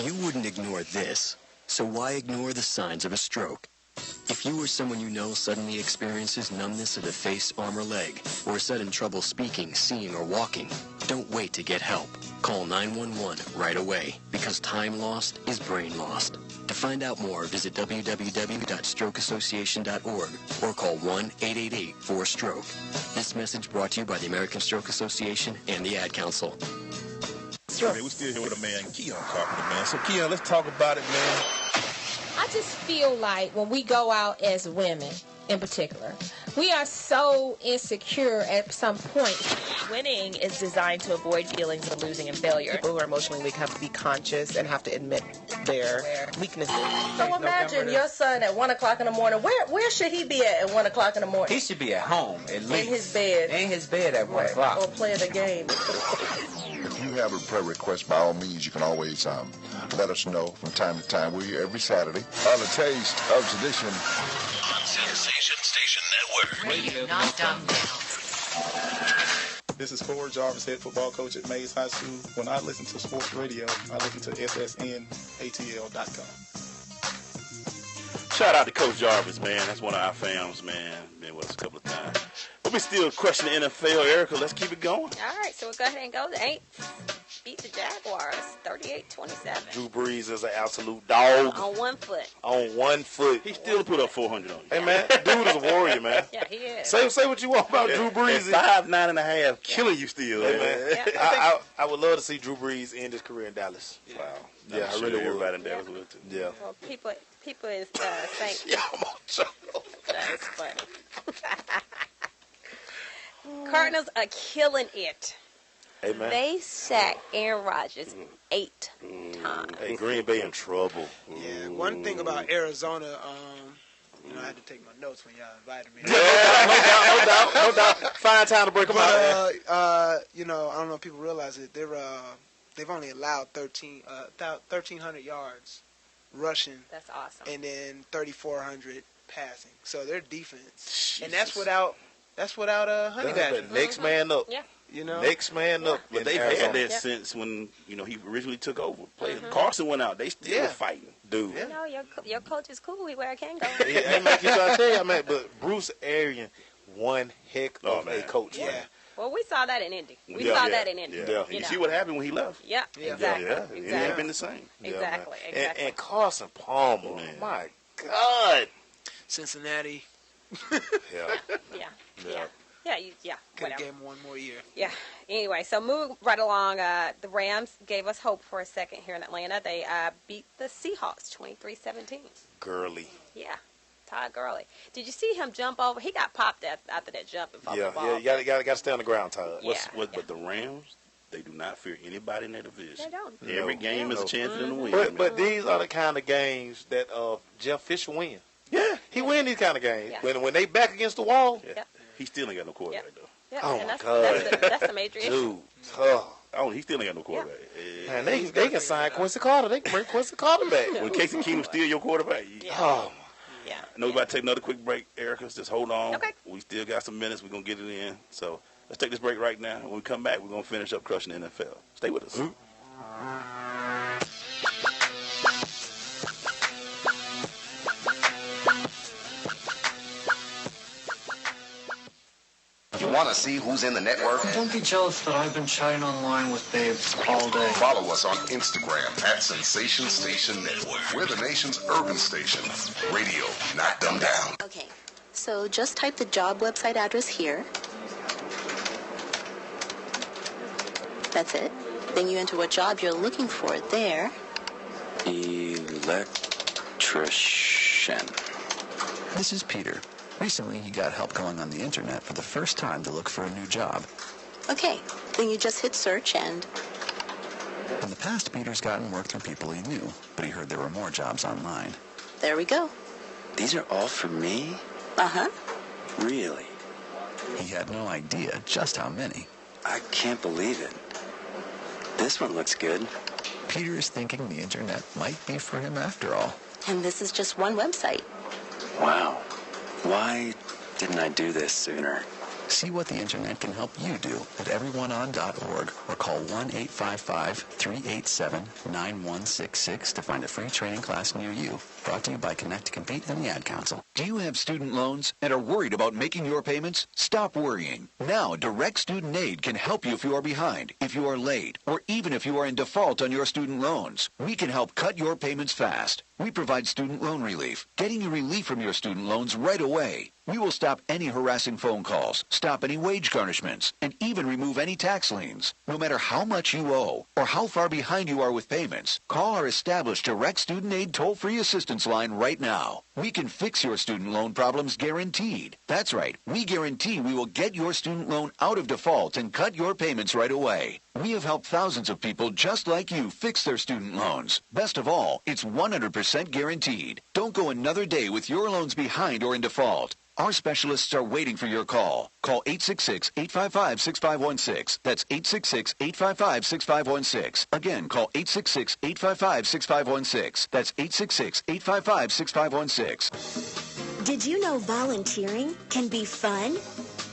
You wouldn't ignore this, so why ignore the signs of a stroke? If you or someone you know suddenly experiences numbness of the face, arm, or leg, or sudden trouble speaking, seeing, or walking, don't wait to get help. Call 911 right away, because time lost is brain lost. To find out more, visit www.strokeassociation.org or call 1-888-4-STROKE. This message brought to you by the American Stroke Association and the Ad Council. We're still here with a man, Keon, talking to man. So, Keon, let's talk about it, man. I just feel like when we go out as women, in particular, we are so insecure at some point. Winning is designed to avoid feelings of losing and failure. People who are emotionally weak have to be conscious and have to admit their weaknesses. So imagine your son at 1 o'clock in the morning. Where should he be at 1 o'clock in the morning? He should be at home, at least. In his bed. In his bed at 1 o'clock. Or playing the game. If you have a prayer request, by all means, you can always let us know from time to time. We're here every Saturday on a taste of tradition. On Sensation Station Network. Radio not dumb down. This is Ford Jarvis, head football coach at Mays High School. When I listen to sports radio, I listen to ssnatl.com. Shout out to Coach Jarvis, man. That's one of our fans, man. Been with us a couple of times. But we still crushing the NFL, Erica. Let's keep it going. All right, so we'll go ahead and go. The Aints beat the Jaguars 38-27. Drew Brees is an absolute dog. On 1 foot. On 1 foot. He still put up 400 on you. Hey, man, dude is a warrior, man. Yeah, he is. Say what you want about Drew Brees. 5'9.5", killing you still. Hey, man. Yeah. I would love to see Drew Brees end his career in Dallas. Wow. Yeah, I really would. Everybody in Dallas would, too. Yeah. Well, people is saying. Yeah, I'm on trouble. That's funny. Cardinals are killing it. Hey, man. They sacked Aaron Rodgers 8 times. Hey, Green Bay in trouble. Yeah, one thing about Arizona, I had to take my notes when y'all invited me. No doubt. Find time to break them out. I don't know if people realize it. They've only allowed 1,300 yards rushing. That's awesome. And then 3,400 passing. So their defense, Jesus. and that's without Honey Badger. Next man up. Yeah. Next man up. But they've had that since when he originally took over. Carson went out. They still were fighting. Dude. You know, your coach is cool. We wear a Kango. Hey, man, keep trying to tell you, man, but Bruce Arians, one heck of a coach, man. Well, we saw that in Indy. We saw that in Indy. Yeah. You see what happened when he left? Yeah, exactly. Yeah. It ain't been the same. Exactly. And Carson Palmer, my God. Cincinnati. Yeah. Could have gave him one more year. Yeah. Anyway, so moving right along, the Rams gave us hope for a second here in Atlanta. They beat the Seahawks 23-17. Gurley. Yeah. Todd Gurley. Did you see him jump over? He got popped after that jump and fumbled the ball. Yeah, you got to stay on the ground, Todd. But the Rams, they do not fear anybody in their division. They don't. Every game is a chance for them to win. But these are the kind of games that Jeff Fisher wins. Yeah, he wins these kind of games. Yeah. When they back against the wall. Yeah. He still ain't got no quarterback, though. Yeah. Oh, and my God. That's the major issue. Dude. He still ain't got no quarterback. Man, they can sign Quincy Carter. They can bring Quincy Carter back. When Casey Keenum steal your quarterback. Oh, yeah. I know we're about to take another quick break, Erica. Just hold on. Okay. We still got some minutes. We're going to get it in. So let's take this break right now. When we come back, we're going to finish up crushing the NFL. Stay with us. You want to see who's in the network? Don't be jealous that I've been chatting online with babes all day. Follow us on Instagram at Sensation Station Network. We're the nation's urban station. Radio, not dumbed down. Okay, so just type the job website address here. That's it. Then you enter what job you're looking for there. Electrician. This is Peter. Recently, he got help going on the internet for the first time to look for a new job. Okay, then you just hit search and... In the past, Peter's gotten work through people he knew, but he heard there were more jobs online. There we go. These are all for me? Uh-huh. Really? He had no idea just how many. I can't believe it. This one looks good. Peter is thinking the internet might be for him after all. And this is just one website. Wow. Why didn't I do this sooner? See what the internet can help you do at everyoneon.org or call 1-855-387-9166 to find a free training class near you. Brought to you by Connect to Compete and the Ad Council. Do you have student loans and are worried about making your payments? Stop worrying. Now, Direct Student Aid can help you if you are behind, if you are late, or even if you are in default on your student loans. We can help cut your payments fast. We provide student loan relief, getting you relief from your student loans right away. We will stop any harassing phone calls, stop any wage garnishments, and even remove any tax liens. No matter how much you owe or how far behind you are with payments, call our established Direct Student Aid toll-free assistance line right now. We can fix your student loan problems guaranteed. That's right. We guarantee we will get your student loan out of default and cut your payments right away. We have helped thousands of people just like you fix their student loans. Best of all, it's 100% guaranteed. Don't go another day with your loans behind or in default. Our specialists are waiting for your call. Call 866-855-6516. That's 866-855-6516. Again, call 866-855-6516. That's 866-855-6516. Did you know volunteering can be fun?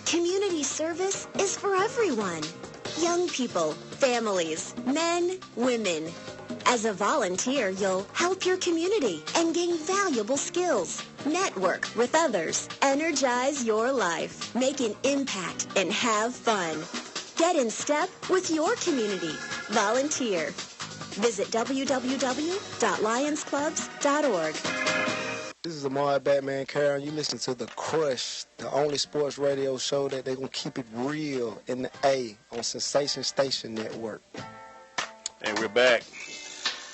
Community service is for everyone. Young people, families, men, women. As a volunteer, you'll help your community and gain valuable skills. Network with others. Energize your life. Make an impact and have fun. Get in step with your community. Volunteer. Visit www.lionsclubs.org. This is Amar Batman Karen. You listen to The Crush, the only sports radio show that they're going to keep it real in the A on Sensation Station Network. And we're back.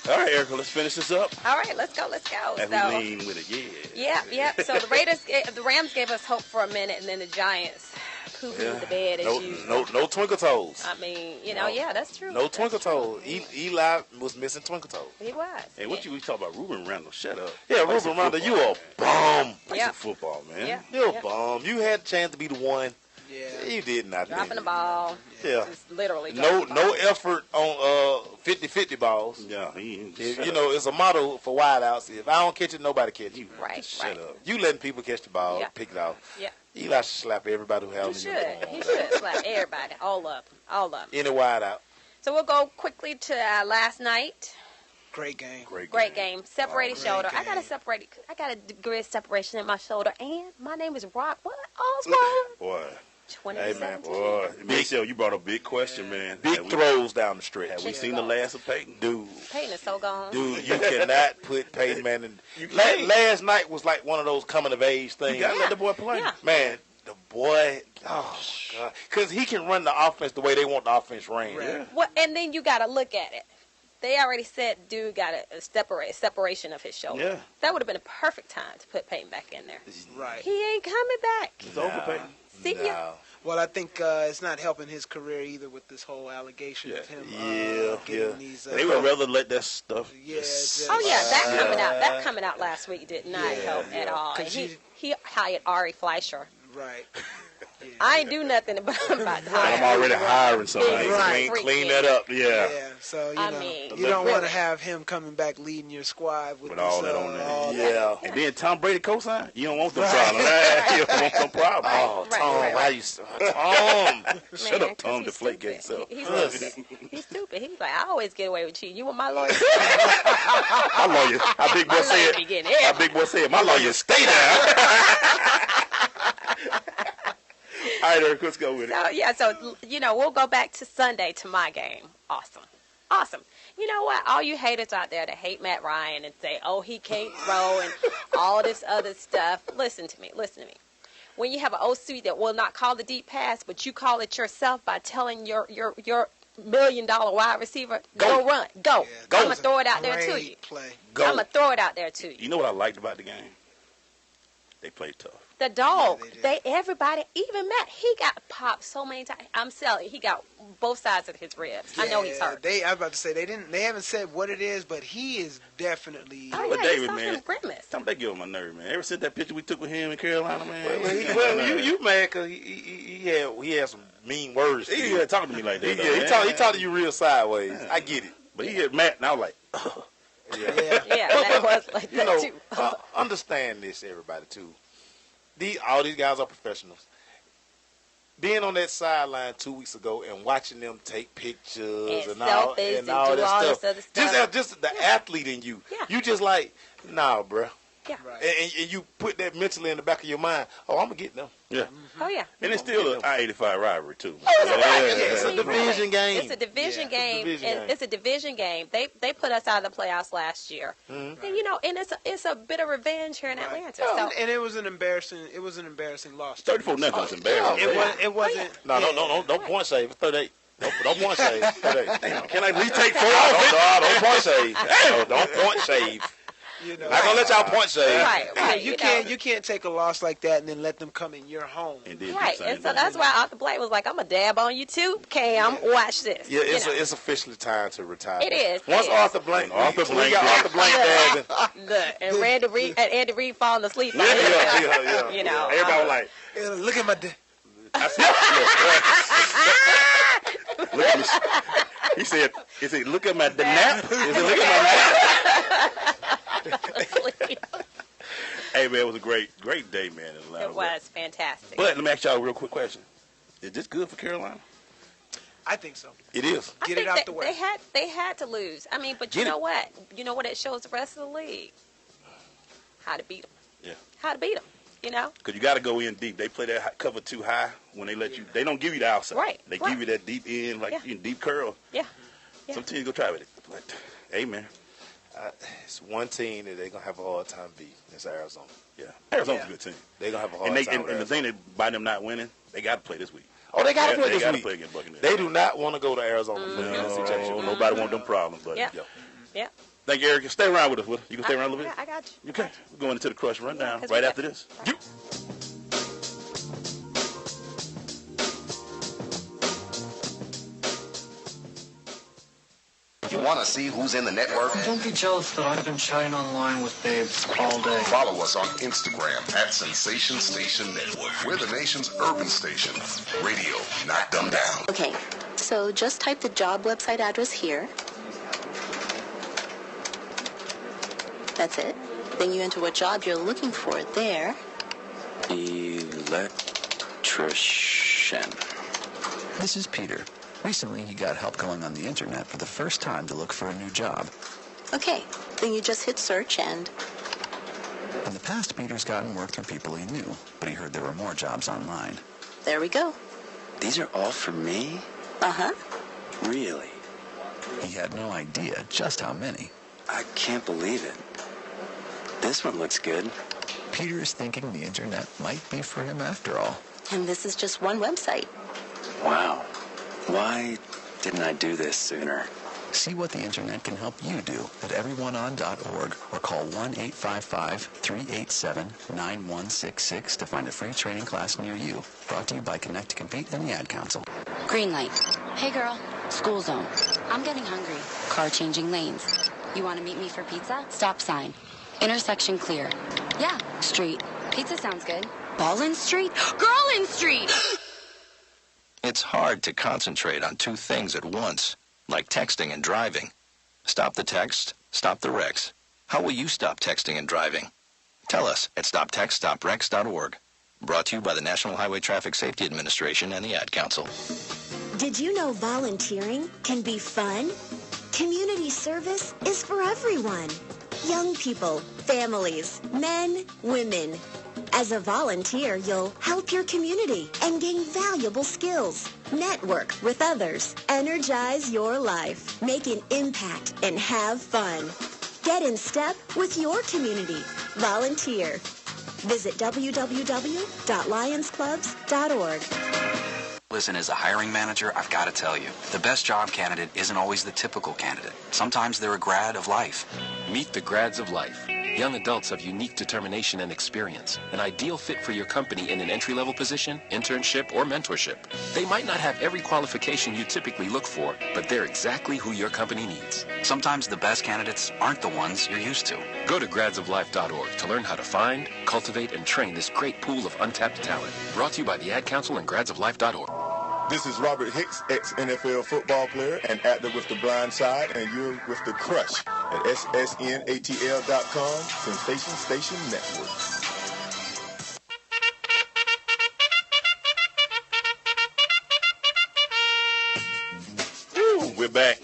All right, Erica, let's finish this up. All right, let's go. And we lean with it, Yeah. So the Rams gave us hope for a minute, and then the Giants pooping the bed as usual. No twinkle toes. I mean, that's true. No twinkle toes. Eli was missing twinkle toes. He was. Hey, what you talk about? Ruben Randall, shut up. Yeah, Ruben Randall, you a bum. Play some football, man. Yeah. You a bum. You had a chance to be the one. Yeah. You did not. Dropping the ball. Yeah. Just literally No effort on 50-50 balls. Yeah. It's a motto for wideouts. If I don't catch it, nobody catch you. Right. Shut up. You letting people catch the ball, pick it off. Yeah. Eli should slap everybody who has He should slap everybody. All of them. Any wideout. So we'll go quickly to last night. Great game. Great game. Separated shoulder. Game. I got a degree of separation in my shoulder, and my name is Rock. What? Oswald? Boy. 2017. Hey, man, boy. Michelle, you brought a big question, man. Big throws down the stretch. Have we seen the last of Peyton? Dude. Peyton is so gone. Dude, you cannot put Peyton Manning. Last night was like one of those coming-of-age things. You got to let the boy play. Yeah. Man, the boy, oh, God. Because he can run the offense the way they want the offense ran. Right. Yeah. Well, and then you got to look at it. They already said dude got a separation of his shoulder. Yeah. That would have been a perfect time to put Peyton back in there. Right. He ain't coming back. It's over, Peyton. See ya. Well, I think it's not helping his career either with this whole allegation of him getting these. They would rather let that stuff. That coming out last week did not help at all. And he hired Ari Fleischer. Right. I ain't do nothing about that. I'm already hiring somebody. Clean that up. Yeah. So you don't want to have him coming back leading your squad with all that on there. And then Tom Brady co-sign. You don't want them problems. You don't want them problems. Oh, Tom, why you? Tom, shut up, Tom. Deflate yourself. He's stupid. He's like, I always get away with cheating. You want my lawyer? My lawyer. How Big Boy said? My lawyer stay down. All right, Eric, let's go with it. So we'll go back to Sunday to my game. Awesome. You know what? All you haters out there that hate Matt Ryan and say, oh, he can't throw and all this other stuff, listen to me. When you have an OC that will not call the deep pass, but you call it yourself by telling your $1 million wide receiver, go run. Go. I'm going to throw it out there to you. I'm going to throw it out there to you. You know what I liked about the game? They played tough. The dog, everybody, even Matt, he got popped so many times. I'm selling. He got both sides of his ribs. I know he's hurt. I was about to say they haven't said what it is, but he is definitely. But David, man, they get on my nerve, man. Ever since that picture we took with him in Carolina, man. You mad because he had some mean words. He had talking to me like that. He talked to you real sideways. Yeah. I get it. But he hit Matt, and I was like, that was like that too. Understand this, everybody, too. All these guys are professionals. Being on that sideline 2 weeks ago and watching them take pictures and all that stuff. Just the athlete in you. Yeah. You just like, nah, bro. Yeah. And you put that mentally in the back of your mind. Oh, I'm going to get them. Yeah. Oh, yeah. And it's still an I-85 rivalry, too. It's a division game. It's a division game. It's a division game. They put us out of the playoffs last year. Mm-hmm. And, it's a bit of revenge here in Atlanta. So. And it was an embarrassing loss. 34-0 was embarrassing. It wasn't. No, don't point save. 38. Don't point save. 38. Can I retake 4? Don't point save. Don't point save. You know, not gonna let y'all point shade. Right. You can't take a loss like that and then let them come in your home. Right, and so that's why Arthur Blank was like, "I'm a dab on you too, Cam. Watch this." Yeah, it's officially time to retire. It is. Once Arthur Blank, Arthur Blank dabbing. Look, and Andy Reid falling asleep. Yeah. You know, everybody was like, "Look at my." Look at me. He said, "Is it look at my nap? Is it look at my nap?" Hey man, it was a great day, man. In Atlanta. It was fantastic. But let me ask y'all a real quick question: is this good for Carolina? I think so. It is. Get it out the way. They had to lose. I mean, but you know what? You know what it shows the rest of the league? How to beat them. Yeah. How to beat them. You know? Because you got to go in deep. They play that cover too high when they let you. They don't give you the outside. Right. They give you that deep in, like deep curl. Yeah. Some teams go try with it. Like, hey, man. It's one team that they're going to have a hard time beating. It's Arizona. Yeah. Arizona's a good team. They're going to have a hard time. And the thing that by them not winning, they got to play this week. Oh, they got to play this week. They got to play against Buccaneers. They do not want to go to Arizona. No, nobody want them problems. But yeah. Thank you, Eric. Stay around with us. You can stay around a little bit? I got you. Okay. We're going into the Crush Rundown right after this. You want to see who's in the network? Don't be jealous that I've been chatting online with babes all day. Follow us on Instagram at Sensation Station Network. We're the nation's urban station. Radio, not dumbed down. Okay, so just type the job website address here. That's it. Then you enter what job you're looking for there. Electrician. This is Peter. Recently, he got help going on the internet for the first time to look for a new job. Okay, then you just hit search and... In the past, Peter's gotten work through people he knew, but he heard there were more jobs online. There we go. These are all for me? Uh-huh. Really? He had no idea just how many. I can't believe it. This one looks good. Peter is thinking the internet might be for him after all. And this is just one website. Wow. Why didn't I do this sooner? See what the internet can help you do at everyoneon.org or call 1-855-387-9166 to find a free training class near you. Brought to you by Connect to Compete and the Ad Council. Green light. Hey girl, school zone. I'm getting hungry. Car changing lanes. You want to meet me for pizza? Stop sign. Intersection clear. Yeah, street. Pizza sounds good. Ballin Street? Girlin Street! It's hard to concentrate on two things at once, like texting and driving. Stop the text, stop the wrecks. How will you stop texting and driving? Tell us at stoptextstopwrecks.org. Brought to you by the National Highway Traffic Safety Administration and the Ad Council. Did you know volunteering can be fun? Community service is for everyone. Young people, families, men, women. As a volunteer, you'll help your community and gain valuable skills. Network with others. Energize your life. Make an impact and have fun. Get in step with your community. Volunteer. Visit www.lionsclubs.org. Listen, as a hiring manager, I've got to tell you, the best job candidate isn't always the typical candidate. Sometimes they're a grad of life. Meet the grads of life. Young adults of unique determination and experience. An ideal fit for your company in an entry-level position, internship, or mentorship. They might not have every qualification you typically look for, but they're exactly who your company needs. Sometimes the best candidates aren't the ones you're used to. Go to gradsoflife.org to learn how to find, cultivate, and train this great pool of untapped talent. Brought to you by the Ad Council and gradsoflife.org. This is Robert Hicks, ex-NFL football player and actor with The Blind Side, and you're with The Crush at ssnatl.com, Sensation Station Network. We're back.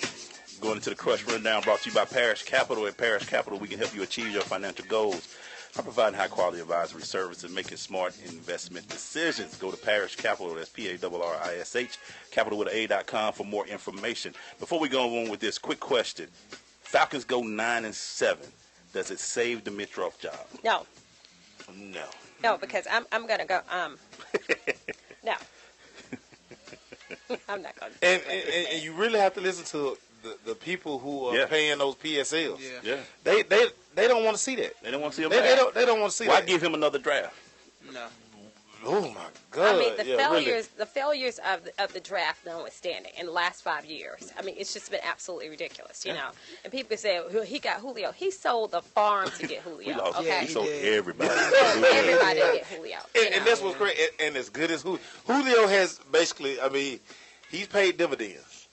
Going into the Crush Rundown, brought to you by Parish Capital. At Parish Capital, we can help you achieve your financial goals by providing high-quality advisory service and making smart investment decisions. Go to Parish Capital, that's P-A-R-R-I-S-H, capital with an A.com for more information. Before we go on with this, quick question. Falcons go 9-7. Does it save Dimitroff's job? No. No. No, because I'm going to go, no. I'm not going to. And you really have to listen to the people who are paying those PSLs. Yeah. they don't want to see that. They don't want to see him. They don't want to see that. Why give him another draft? No. Oh my God! I mean, the really. failures of the draft, notwithstanding, in the last 5 years. I mean, it's just been absolutely ridiculous, you know. And people say, well, he got Julio. He sold the farm to get Julio. He sold everybody. Everybody to get Julio. And that's what's great. And as good as Julio has, basically, I mean, he's paid dividends.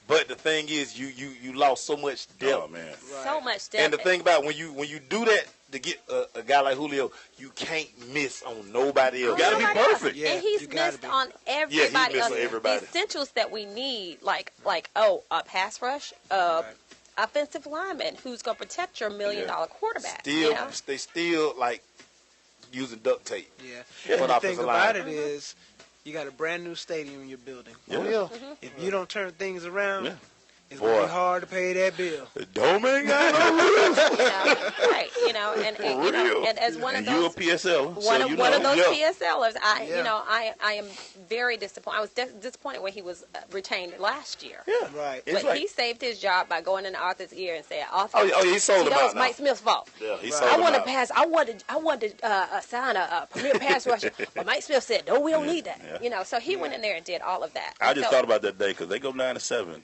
But the thing is, you lost so much depth. Oh man, so much depth. And the thing about when you do that to get a guy like Julio, you can't miss on nobody else. You got to be perfect. Yeah, and he's missed on everybody else. The essentials that we need, like a pass rush, offensive lineman who's going to protect your $1 million quarterback. They still like using duct tape. Yeah. And the thing about it is, you got a brand new stadium you're building. If you don't turn things around, it's going to be hard to pay that bill. The dome ain't got no roof. Right, and as one of those, you a PSL, one of those PSLers, I am very disappointed. I was disappointed when he was retained last year. Yeah, right. But he saved his job by going in Arthur's ear and saying, "Arthur, he sold him out. That was Mike Smith's fault. Yeah, he sold him out. I wanted to sign a premier pass rusher, but Mike Smith said, no, we don't need that. Yeah. So he went in there and did all of that. I just thought about that day because they go 9-7.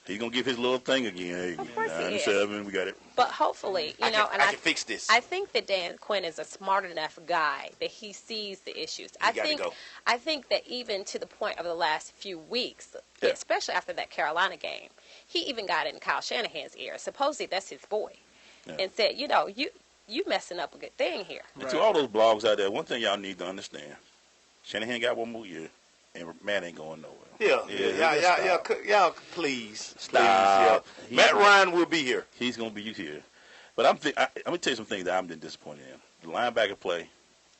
He's gonna give his little thing again. Hey, 9-7, we got it. But hopefully, I can fix this. I think that Dan Quinn is a smart enough guy that he sees the issues. I think that even to the point of the last few weeks, especially after that Carolina game, he even got in Kyle Shanahan's ear. Supposedly that's his boy, and said, you messing up a good thing here. And to all those blogs out there, one thing y'all need to understand: Shanahan got one more year, and Matt ain't going nowhere. Y'all, please stop. Matt Ryan will be here. He's gonna be here. But I'm gonna tell you some things that I've been disappointed in: the linebacker play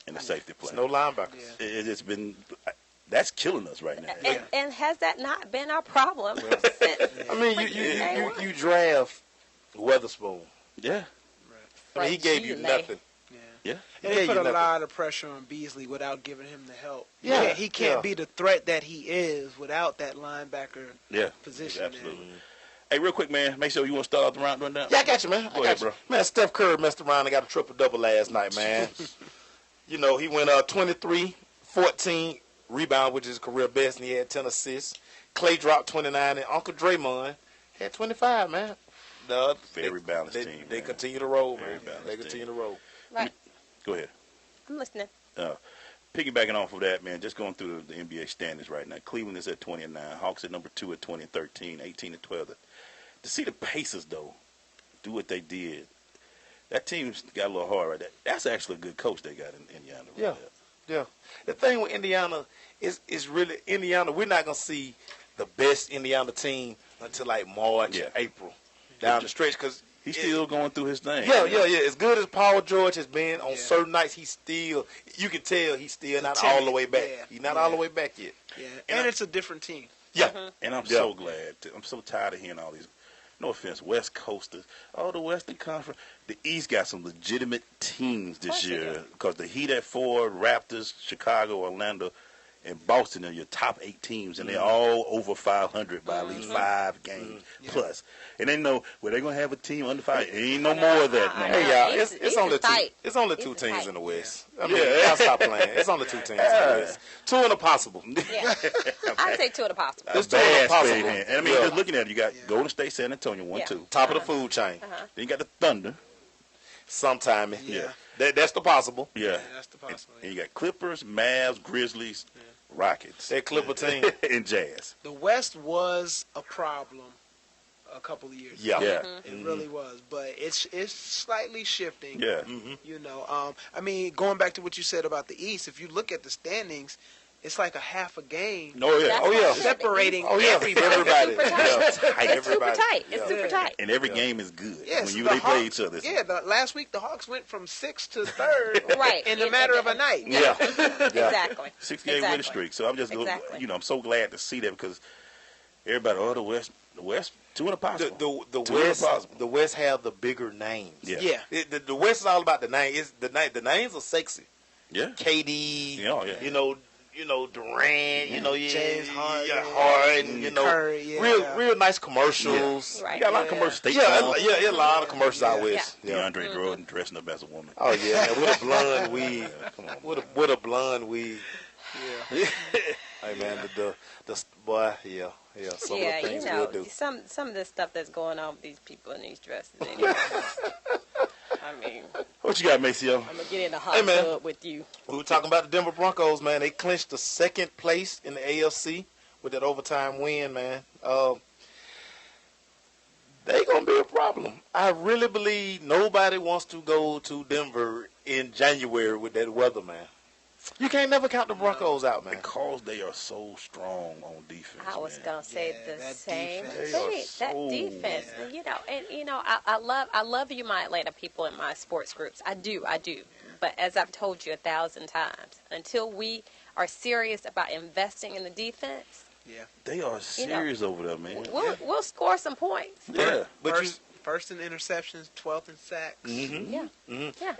and the safety play. There's no linebackers. It's been that's killing us right now. And has that not been our problem? I mean, you draft Weatherspoon. Yeah. I mean, he gave you nothing. Yeah. And they put a lot of pressure on Beasley without giving him the help. Yeah. He can't be the threat that he is without that linebacker position. Absolutely. Hey, real quick, man, make sure you want to start out the rundown. Yeah, I got you, man. Go ahead, bro. Man, Steph Curry messed around and got a triple-double last night, man. He went 23, 14 rebound, which is career best, and he had 10 assists. Clay dropped 29, and Uncle Draymond had 25, man. Very balanced team. They continue to roll, man. They continue to roll. Right. Go ahead. I'm listening. Piggybacking off of that, man, just going through the NBA standings right now. Cleveland is at 20-9. Hawks at number 2 at 20-13, 18-12. To see the Pacers, though, do what they did, that team's got a little hard right there. That's actually a good coach they got in Indiana. Right Yeah. The thing with Indiana is really Indiana. We're not gonna see the best Indiana team until like March, April, down the stretch, because he's still going through his thing. Yeah. As good as Paul George has been on certain nights, you can tell he's still not all the way back. He's not all the way back yet. Yeah, and it's a different team. Yeah. And I'm so glad. I'm so tired of hearing all these. No offense, West Coasters. Oh, the Western Conference. The East got some legitimate teams this year because the Heat at 4, Raptors, Chicago, Orlando, and Boston are your top 8 teams, and they're all over 500 by at least 5 games plus. And they know they're gonna have a team under 5. Ain't no more of that. No. Hey y'all, it's only two. It's only 2 teams in the West. I mean, y'all stop playing. It's only 2 teams in the West. 2 in the possible. Yeah, I'd say 2 in the possible. It's 2 in the possible. And I mean, just looking at it, you got Golden State, San Antonio, 1-2, top of the food chain. Then you got the Thunder. Sometime, that's the possible. Yeah, that's the possible. And you got Clippers, Mavs, Grizzlies. Rockets. That Clipper team. And Jazz. The West was a problem a couple of years ago. It really was. But it's slightly shifting. Yeah. I mean, going back to what you said about the East, if you look at the standings, it's like a half a game. Separating everybody. It's super tight. It's super tight. And every game is good when they play each other. Yeah, last week the Hawks went from 6th to 3rd right. in a matter of a night. Yeah. Exactly. 6-game winning streak. So I'm just, I'm so glad to see that because everybody, the West, 2 in the possible. The West have the bigger names. Yeah. The West is all about the name. The names are sexy. Yeah. KD. Durant, James Harden, Curry, real nice commercials. Right. You got a lot of commercials. A lot of commercials out west. DeAndre Jordan dressing up as a woman. Oh yeah, man, with a blonde weave. Come on, with a blonde weave. Yeah. Hey man, the boy, some of the things we'll do. Some of the stuff that's going on with these people in these dresses. Anyway. I mean, what you got, Maceo? I'm gonna get in the hot tub with you. We were talking about the Denver Broncos, man. They clinched the second place in the AFC with that overtime win, man. They gonna be a problem. I really believe nobody wants to go to Denver in January with that weather, man. You can't never count the Broncos out, man. Because they are so strong on defense. I was gonna say the same defense. thing. That defense, I love you, my Atlanta people in my sports groups. I do. But as I've told you 1,000 times, until we are serious about investing in the defense, they are serious over there, man. We'll score some points. Yeah, but first in interceptions, 12th in sacks. Mm-hmm. Yeah, mm-hmm. Yeah.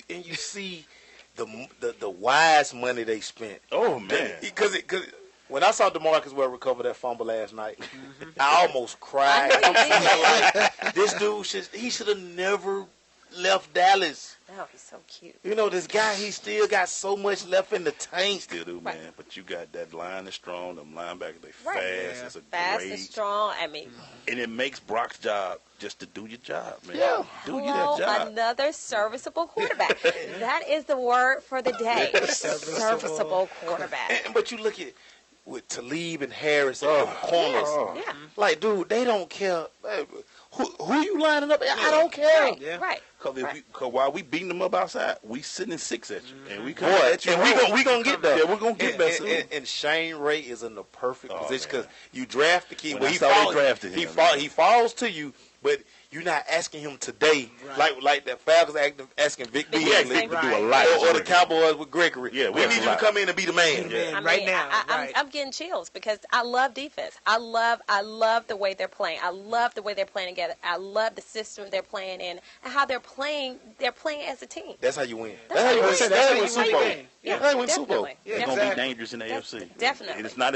And you see the wise money they spent. Oh man, because when I saw DeMarcus Ware recover that fumble last night, I almost cried. Like, this dude should have never left Dallas. Oh, he's so cute. This guy, he still got so much left in the tank. Still do, man. But you got that line is strong. Them linebackers, they fast. Yeah. It's fast and strong. I mean, and it makes Brock's job just to do your job, man. Yeah, do that job. Another serviceable quarterback. That is the word for the day. Serviceable quarterback. But you look at with Talib and Harris on the corners. Yeah. Like, dude, they don't care. Who you lining up? I don't care. Right. Because while we beating them up outside, we sitting in 6 at you, and we come at you. And we gonna get there. Yeah, we're gonna get there soon. And Shane Ray is in the perfect position because you draft the kid. When they drafted him, he falls to you, but you're not asking him today, like the Falcons asking Vic Beasley to do a lot, or the Cowboys with Gregory. Yeah, we need you to come in and be the man. I'm getting chills because I love defense. I love the way they're playing. I love the way they're playing together. I love the system they're playing in and how they're playing. They're playing as a team. That's how you win. That's how you win Super Bowl. Yeah, that's how you win Super Bowl. They're going to be dangerous in the AFC. Definitely. And it's not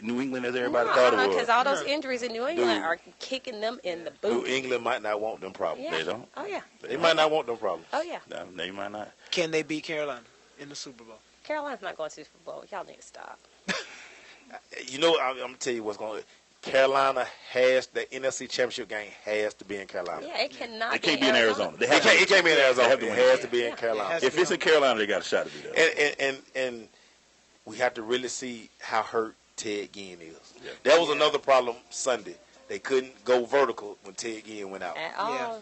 New England as everybody thought it was. Because all those injuries in New England are kicking them in the boot. New England might not want them problems. Yeah. They don't. Oh, yeah. They might not want them problems. Oh, yeah. No, they might not. Can they beat Carolina in the Super Bowl? Carolina's not going to the Super Bowl. Y'all need to stop. I'm going to tell you what's going to Carolina has the NFC Championship game has to be in Carolina. Yeah, it cannot. It can't be in Arizona. It can't be in Arizona. It has to be in Carolina. If it's in Carolina, they got a shot to be there. And we have to really see how hurt Ted Ginn is. Yeah. That was another problem Sunday. They couldn't go vertical when Ted Ginn went out. At all.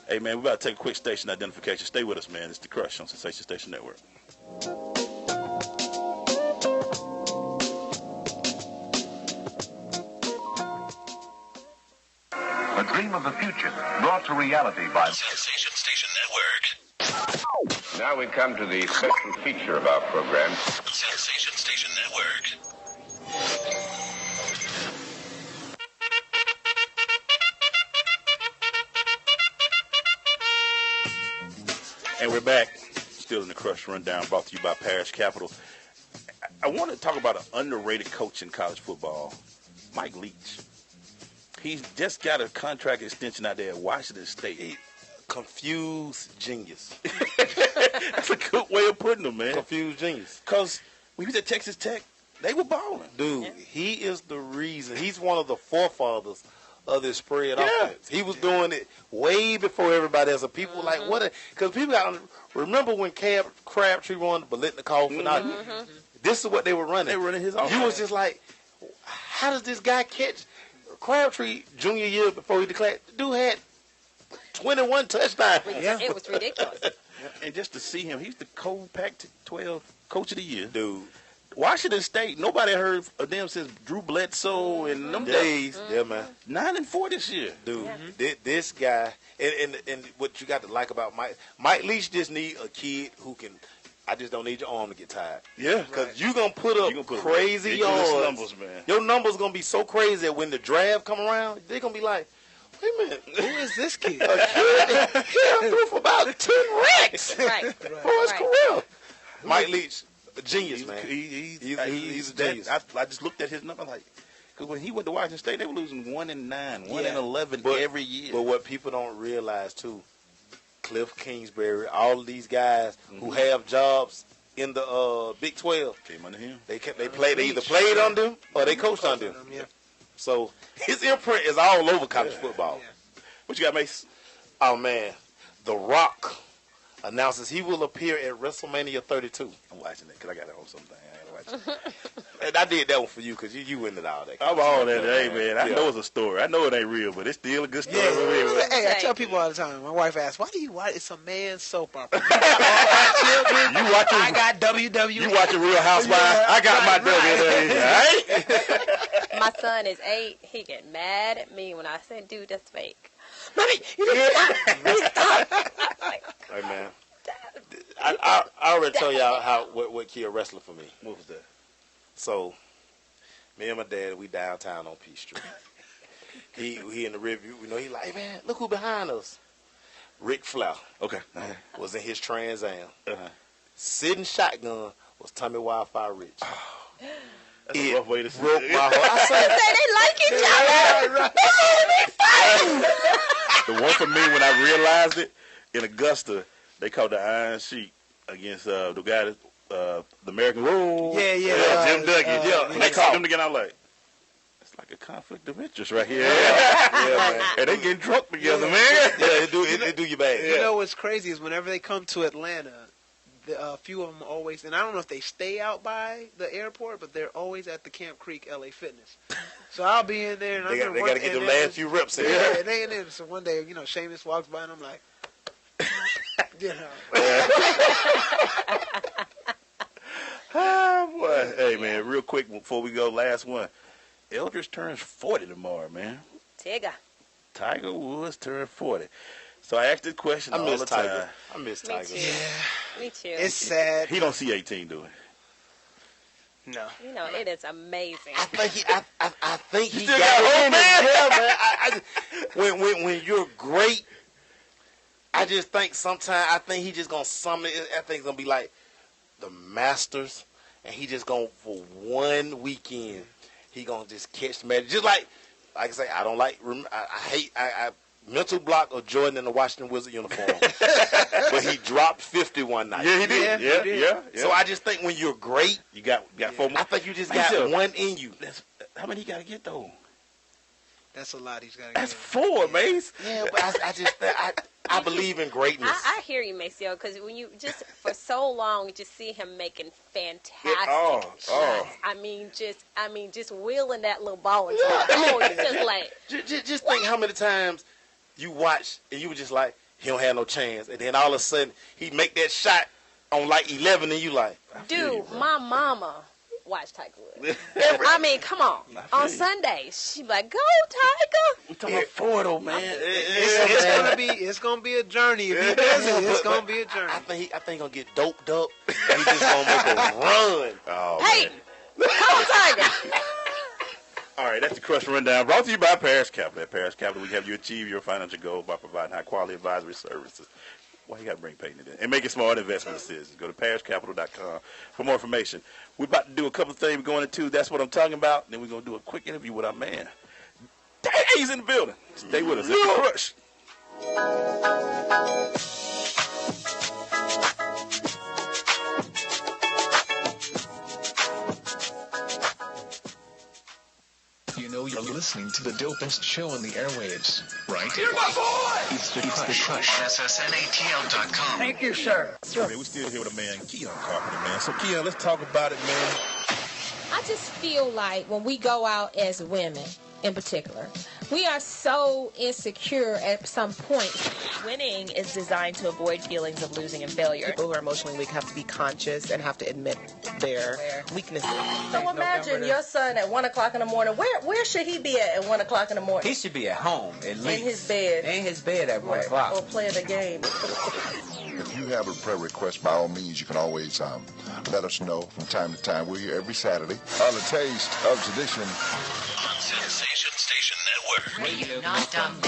Hey, man, we're about to take a quick station identification. Stay with us, man. It's The Crush on Sensation Station Network. A dream of the future brought to reality by Sensation Station Network. Now we come to the special feature of our program. Sensation Station Network. And we're back. Still in the Crush Rundown, brought to you by Parish Capital. I want to talk about an underrated coach in college football, Mike Leach. He's just got a contract extension out there at Washington State. Confused genius. That's a good way of putting him, man. Confused genius. Because when he was at Texas Tech, they were balling. Dude, he is the reason. He's one of the forefathers of this spread offense. He was doing it way before everybody else. People were like, what? Because people got to remember when Crabtree won the Bolitnikov and all. This is what they were running. They were running his offense. You was just like, how does this guy catch? Crabtree, junior year before he declared, the dude had 21 touchdowns. It was ridiculous. And just to see him, he's the Pac-12 Coach of the Year. Dude. Washington State, nobody heard of them since Drew Bledsoe and them days. Yeah, man. 9-4 this year. Dude, this guy, and what you got to like about Mike Leach just need a kid who can, I just don't need your arm to get tired. Yeah. Because you're going to put up crazy yards. Numbers, man. Your numbers going to be so crazy that when the draft come around, they're going to be like, wait a minute. Who is this kid? A kid he threw for about 10 racks for his career. Mike Leach, A genius, man. He's a genius. I just looked at his number like, because when he went to Washington State, they were losing 1-9, 1-11 every year. But what people don't realize too, Cliff Kingsbury, all of these guys who have jobs in the Big 12 came under him. They either played under him or they coached under him. Yeah. So his imprint is all over college football. Yeah. What you got, Mace? Oh man, The Rock announces he will appear at WrestleMania 32. I'm watching that because I got it on something. I ain't watching. And I did that one for you because you into all that. I'm all that. Hey, man, I know it's a story. I know it ain't real, but it's still a good story. Yeah. Hey, I tell people all the time. My wife asks, "Why do you watch? It's a man's soap opera." You watching? I got WWE. You watching Real Housewives? I got my WWE. Right? My son is 8. He get mad at me when I say, "Dude, that's fake." Mommy, you need to stop. Hey man, I already told y'all what key a wrestler for me. What was that? So, me and my dad, we downtown on P Street. he in the review, he like, hey man, look who behind us. Ric Flair. Okay. Was in his Trans Am. Sitting shotgun was Tommy Wildfire Rich. That's a rough way to say broke it. my heart. They like each other. The one for me, when I realized it, in Augusta, they called the Iron Sheik against the guy that, the American Road. Yeah. Jim Duggan. When they called them together, I was like, it's like a conflict of interest right here. Man. And they getting drunk together, man. Yeah, it do you bad. You know what's crazy is whenever they come to Atlanta, a few of them always, and I don't know if they stay out by the airport, but they're always at the Camp Creek LA Fitness. So I'll be in there, and they got to get the last few reps in. Yeah, and they in there. So one day, Sheamus walks by, and I'm like, Boy. Hey, man, real quick before we go, last one. Eldridge turns 40 tomorrow, man. Tiger Woods turned 40. So I asked this question all the time. I miss Tiger. Me too. It's sad. He don't see 18, do he? No. It is amazing. I think he still got home, man. When you're great, I just think sometimes he just gonna summon it. I think it's gonna be like the Masters, and he just gonna for one weekend he gonna just catch the magic. Just like I say, I don't like. I hate. I mental block of Jordan in the Washington Wizard uniform, but he dropped 50 one night. Yeah, he did. Yeah. So I just think when you're great, you got 4 more. I think you just got one in you. How many he got to get though? That's a lot he's got to get. That's 4, Mace. Yeah, but I believe in greatness. I hear you, Maceo, because when you just for so long you just see him making fantastic shots. I mean, just wheeling that little ball into the hole. It's just like just think how many times you watch and you were just like, he don't have no chance, and then all of a sudden he make that shot on like 11, and you like, dude, my mama watched Tiger Woods. I mean, come on. On Sundays, she be like, "Go, Tiger." We talking about 4 though, man. It's gonna be a journey. If he does it, it's gonna be a journey. I think he gonna get doped up, and he just gonna make a run. Hey, come on, Tiger. All right, that's the Crush Rundown, brought to you by Parish Capital. At Parish Capital, we have you achieve your financial goals by providing high-quality advisory services. Why you got to bring pain in it? And making smart investment decisions. Go to parishcapital.com for more information. We're about to do a couple of things. We're going into That's What I'm Talking About. Then we're going to do a quick interview with our man. He's in the building. Stay with us. It's the Crush. You're listening to the dopest show on the airwaves, right? You're my boy! It's the Crush. SSNATL.com. Thank you, sir. Man, we still here with a man, Keon Carpenter, man. So, Keon, let's talk about it, man. I just feel like when we go out as women, in particular, we are so insecure at some point. Winning is designed to avoid feelings of losing and failure. People who are emotionally weak have to be conscious and have to admit their weaknesses. So imagine your son at 1 o'clock in the morning. Where should he be at 1 o'clock in the morning? He should be at home, at least. In his bed. In his bed at 1 o'clock. Or playing a game. If you have a prayer request, by all means, you can always let us know from time to time. We're here every Saturday on the Taste of Tradition. Sensation Station Network. Radio not dumb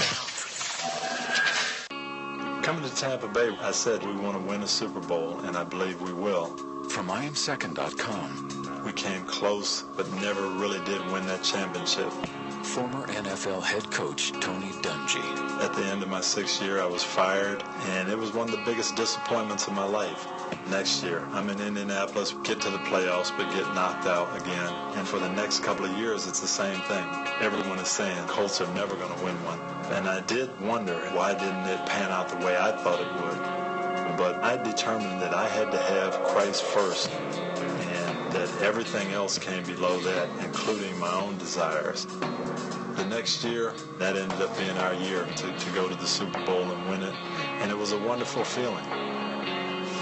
Coming to Tampa Bay, I said we want to win a Super Bowl, and I believe we will. from IamSecond.com. We came close, but never really did win that championship. Former NFL head coach Tony Dungy. At the end of my 6th year, I was fired, and it was one of the biggest disappointments of my life. Next year, I'm in Indianapolis, get to the playoffs, but get knocked out again. And for the next couple of years, it's the same thing. Everyone is saying Colts are never going to win one. And I did wonder, why didn't it pan out the way I thought it would? But I determined that I had to have Christ first, and that everything else came below that, including my own desires. The next year, that ended up being our year to go to the Super Bowl and win it, and it was a wonderful feeling.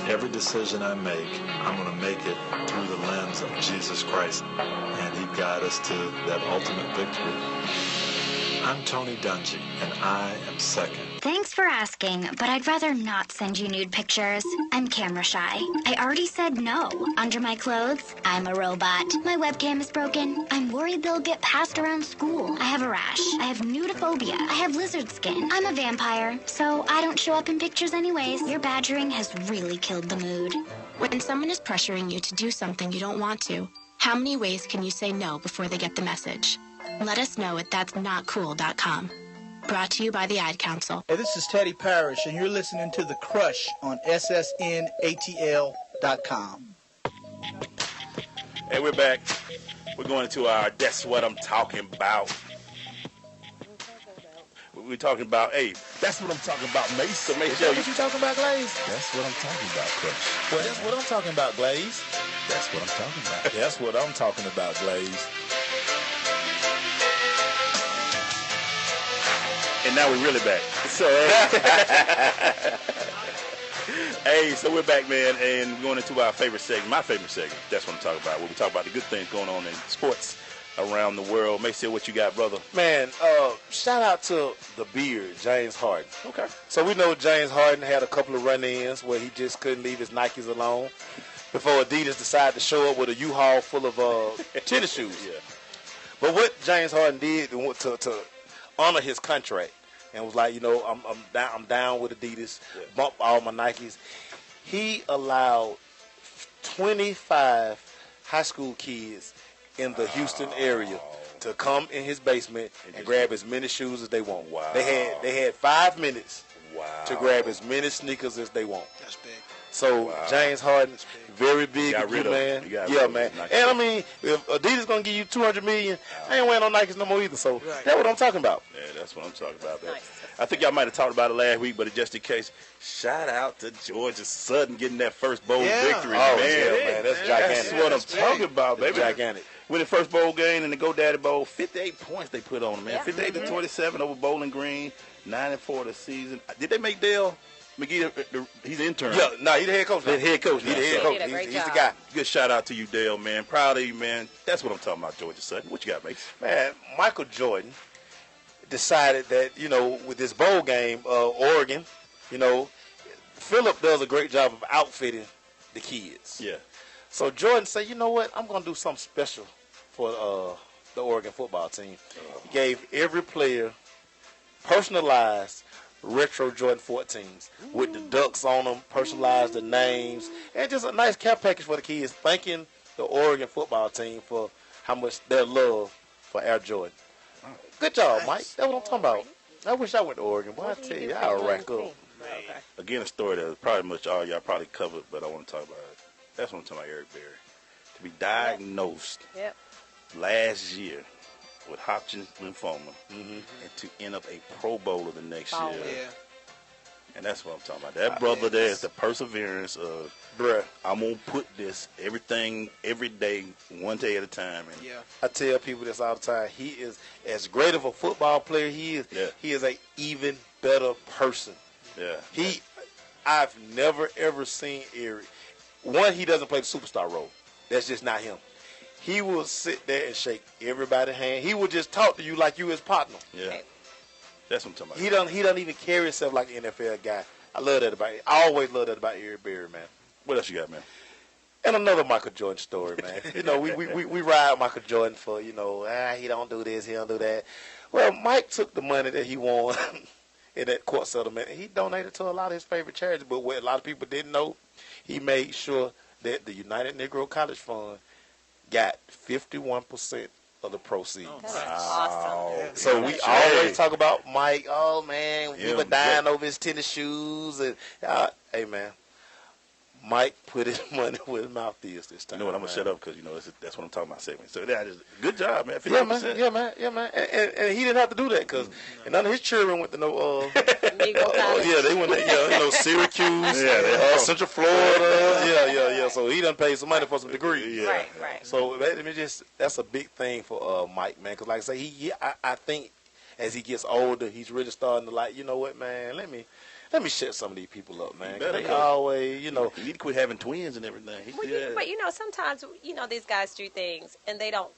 Every decision I make, I'm going to make it through the lens of Jesus Christ, and He guides us to that ultimate victory. I'm Tony Dungy, and I am second. Thanks for asking, but I'd rather not send you nude pictures. I'm camera shy. I already said no. Under my clothes, I'm a robot. My webcam is broken. I'm worried they'll get passed around school. I have a rash. I have nudophobia. I have lizard skin. I'm a vampire, so I don't show up in pictures anyways. Your badgering has really killed the mood. When someone is pressuring you to do something you don't want to, how many ways can you say no before they get the message? Let us know at that'snotcool.com. Brought to you by the Ad Council. Hey, this is Teddy Parrish, and you're listening to The Crush on SSNATL.com. Hey, we're back. We're going into our That's What I'm Talking About. We're talking about, hey, that's what I'm talking about, Mace. So Mace, what you talking about, Glaze? That's what I'm talking about, Crush. Well, that's what I'm talking about, Glaze. That's what I'm talking about. That's what I'm talking about, Glaze. And now we're really back. So, hey, so we're back, man, and we're going into our favorite segment, my favorite segment. That's what I'm talking about. Where we talk about the good things going on in sports around the world. Mace, what you got, brother? Man, shout out to the beard, James Harden. Okay. So we know James Harden had a couple of run-ins where he just couldn't leave his Nikes alone before Adidas decided to show up with a U-Haul full of tennis shoes. Yeah. But what James Harden did to honor his contract and was like, you know, I'm down with Adidas, bump all my Nikes. He allowed 25 high school kids in the Houston area to come in his basement and grab as many shoes as they want. Wow. They had 5 minutes to grab as many sneakers as they want. That's big. So James Harden, very big, rid of man. Yeah, man. And I mean, if Adidas gonna give you $200 million, I ain't wearing no Nikes no more either. So that's what I'm talking about. Yeah, that's what I'm talking about. Man. I think y'all might have talked about it last week, but just in case, shout out to Georgia Southern getting that first bowl victory. Oh, man, that's gigantic. That's what I'm talking about, baby. Gigantic. Winning first bowl game in the GoDaddy Bowl, 58 points they put on them, man. 58 to 27 over Bowling Green, 9-4 the season. Did they make Dale McGee? He's the intern. Yeah, no, he's the head coach. He's the head coach. He's the head coach. He's the guy. Good shout out to you, Dale, man. Proud of you, man. That's what I'm talking about, Georgia Southern. What you got, Mace? Man, Michael Jordan decided that, you know, with this bowl game, Oregon, you know, Phillip does a great job of outfitting the kids. Yeah. So Jordan said, you know what, I'm going to do something special for the Oregon football team. He gave every player personalized retro Jordan 14s with the ducks on them, personalized the names, and just a nice care package for the kids, thanking the Oregon football team for how much their love for Air Jordan. Good job, Mike. That's what I'm talking about. I wish I went to Oregon. Boy, I tell you, I'll rack up. Again, a story that probably much all y'all probably covered, but I want to talk about it. That's what I'm talking about, Eric Berry. To be diagnosed last year with Hodgkin's lymphoma and to end up a Pro Bowler the next year. Yeah. And that's what I'm talking about. That brother there is the perseverance of, bruh, I'm going to put this everything every day, one day at a time. And I tell people this all the time. He is as great of a football player he is. He is a even better person. Yeah. I've never, ever seen Eric. One, he doesn't play the superstar role. That's just not him. He will sit there and shake everybody's hand. He will just talk to you like you his partner. Yeah. That's what I'm talking about. He doesn't even carry himself like an NFL guy. I love that about him. I always love that about Eric Berry, man. What else you got, man? And another Michael Jordan story, man. You know, we ride Michael Jordan for, you know, he don't do this, he don't do that. Well, Mike took the money that he won in that court settlement, and he donated to a lot of his favorite charities. But what a lot of people didn't know, he made sure that the United Negro College Fund got 51% of the proceeds. That's awesome. So we always talk about Mike. Oh man, we were dying over his tennis shoes, and hey man, Mike put his money where his mouth is this time. You know what? I'm gonna shut up because that's what I'm talking about. Segment. So that is good job, man. 50%. Yeah, man. And he didn't have to do that because none of his children went to no. They went to Syracuse, Central Florida. Yeah. So he done paid some money for some degree. Right. So that's a big thing for Mike, man. Because like I say, I think as he gets older, he's really starting to like, you know what, man, let me shut some of these people up, man. They always, You need to quit having twins and everything. But sometimes these guys do things and they don't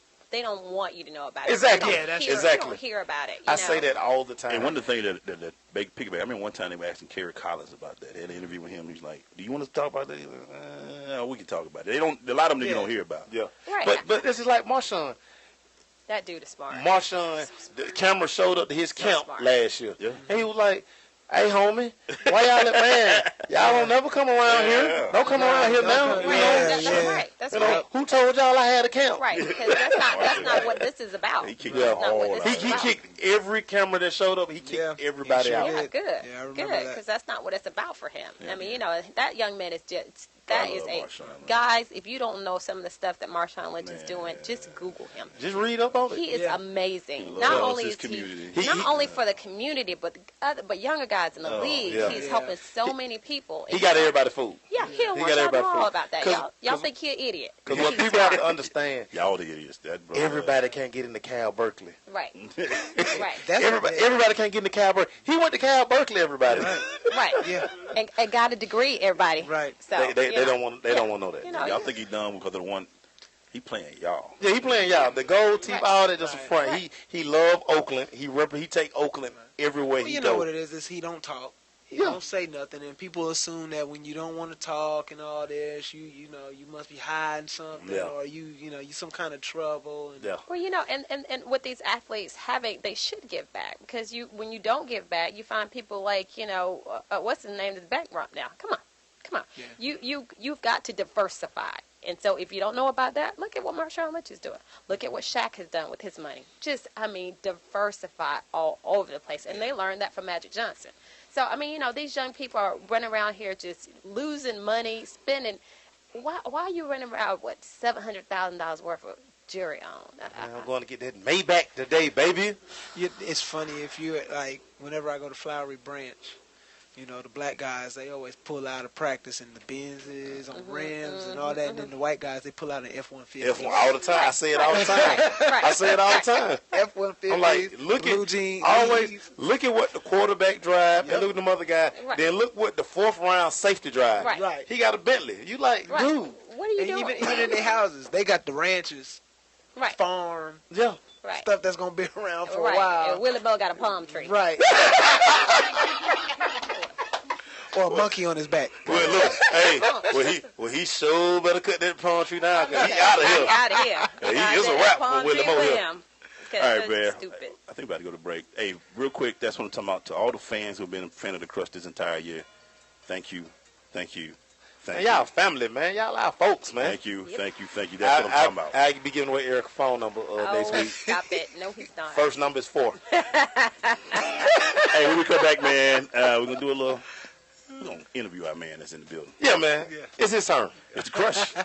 want you to know about it. Exactly. You don't hear about it. I say that all the time. And one of the things that big piggyback. I remember one time they were asking Kerry Collins about that. They had an interview with him. He's like, "Do you want us to talk about that?" He's like, we can talk about it. A lot of them you don't hear about. Yeah. Right. But this is like Marshawn. That dude is smart. Marshawn, the camera showed up to his camp last year. Yeah. And he was like, "Hey, homie, why y'all y'all don't never come around here. Don't come around here now. That's right. That's right. Who told y'all I had a camp?" Right, because that's not what this is about. He kicked He kicked every camera that showed up. He kicked everybody out. Yeah, good. Because that's not what it's about for him. I mean, that young man is just. Guys, if you don't know some of the stuff that Marshawn Lynch is doing, just Google him. Just read up on it. He is amazing. Not only is not only for the community, but younger guys in the league. He's helping so many people. He got everybody food. Yeah, he don't want y'all to know all about that. Y'all think he's an idiot. Because what people have to understand, y'all the idiots. Everybody can't get into Cal Berkeley. Right. Everybody can't get into Cal Berkeley. He went to Cal Berkeley. Everybody. Right. Yeah. And got a degree. Everybody. Right. So they don't want to know that. Y'all think he done because of the one. He playing y'all. Yeah, he playing y'all. The gold team, all that just a front. Right. He love Oakland. He take Oakland everywhere he goes. You know what it is he don't talk. He don't say nothing, and people assume that when you don't want to talk and all this, you must be hiding something, or you some kind of trouble. And Well, and with these athletes they should give back, because when you don't give back, you find people like what's the name of the bank rob now? Come on. Yeah. You've got to diversify. And so if you don't know about that, look at what Marshawn Lynch is doing. Look at what Shaq has done with his money. Diversify all over the place. And they learned that from Magic Johnson. So, these young people are running around here just losing money, spending. Why are you running around, $700,000 worth of jewelry on? I'm going to get that Maybach today, baby. It's funny if you, whenever I go to Flowery Branch, the black guys, they always pull out of practice in the Benzes, on rims and all that. And then the white guys, they pull out an F-150. F1 all the time. I say it all the time. I say it all the time. F-150, I'm like, blue jeans. Always look at what the quarterback drive and look at the other guy. Right. Then look what the fourth round safety drive. Right. He got a Bentley. You like, dude. What are you doing? Even in their houses, they got the ranches, farm. Yeah. Right. Stuff that's going to be around for a while. And Willie Bow got a palm tree. Right. Or a monkey on his back. Well, look, he sure better cut that palm tree down, because he out of here. Out of here. He is a wrap for Willie Bow here. All right, man. Stupid. I think we're about to go to break. Hey, real quick, that's what I'm talking about. To all the fans who have been a fan of the Crush this entire year, thank you. Y'all family, man. Y'all our folks, man. Thank you. That's what I'm talking about. I'll be giving away Eric's phone number next week. Stop it. No, he's not. First number is 4. Hey, when we come back, man, we're going to do a little... We're going to interview our man that's in the building. Yeah, man. Yeah. It's his turn. It's the Crush.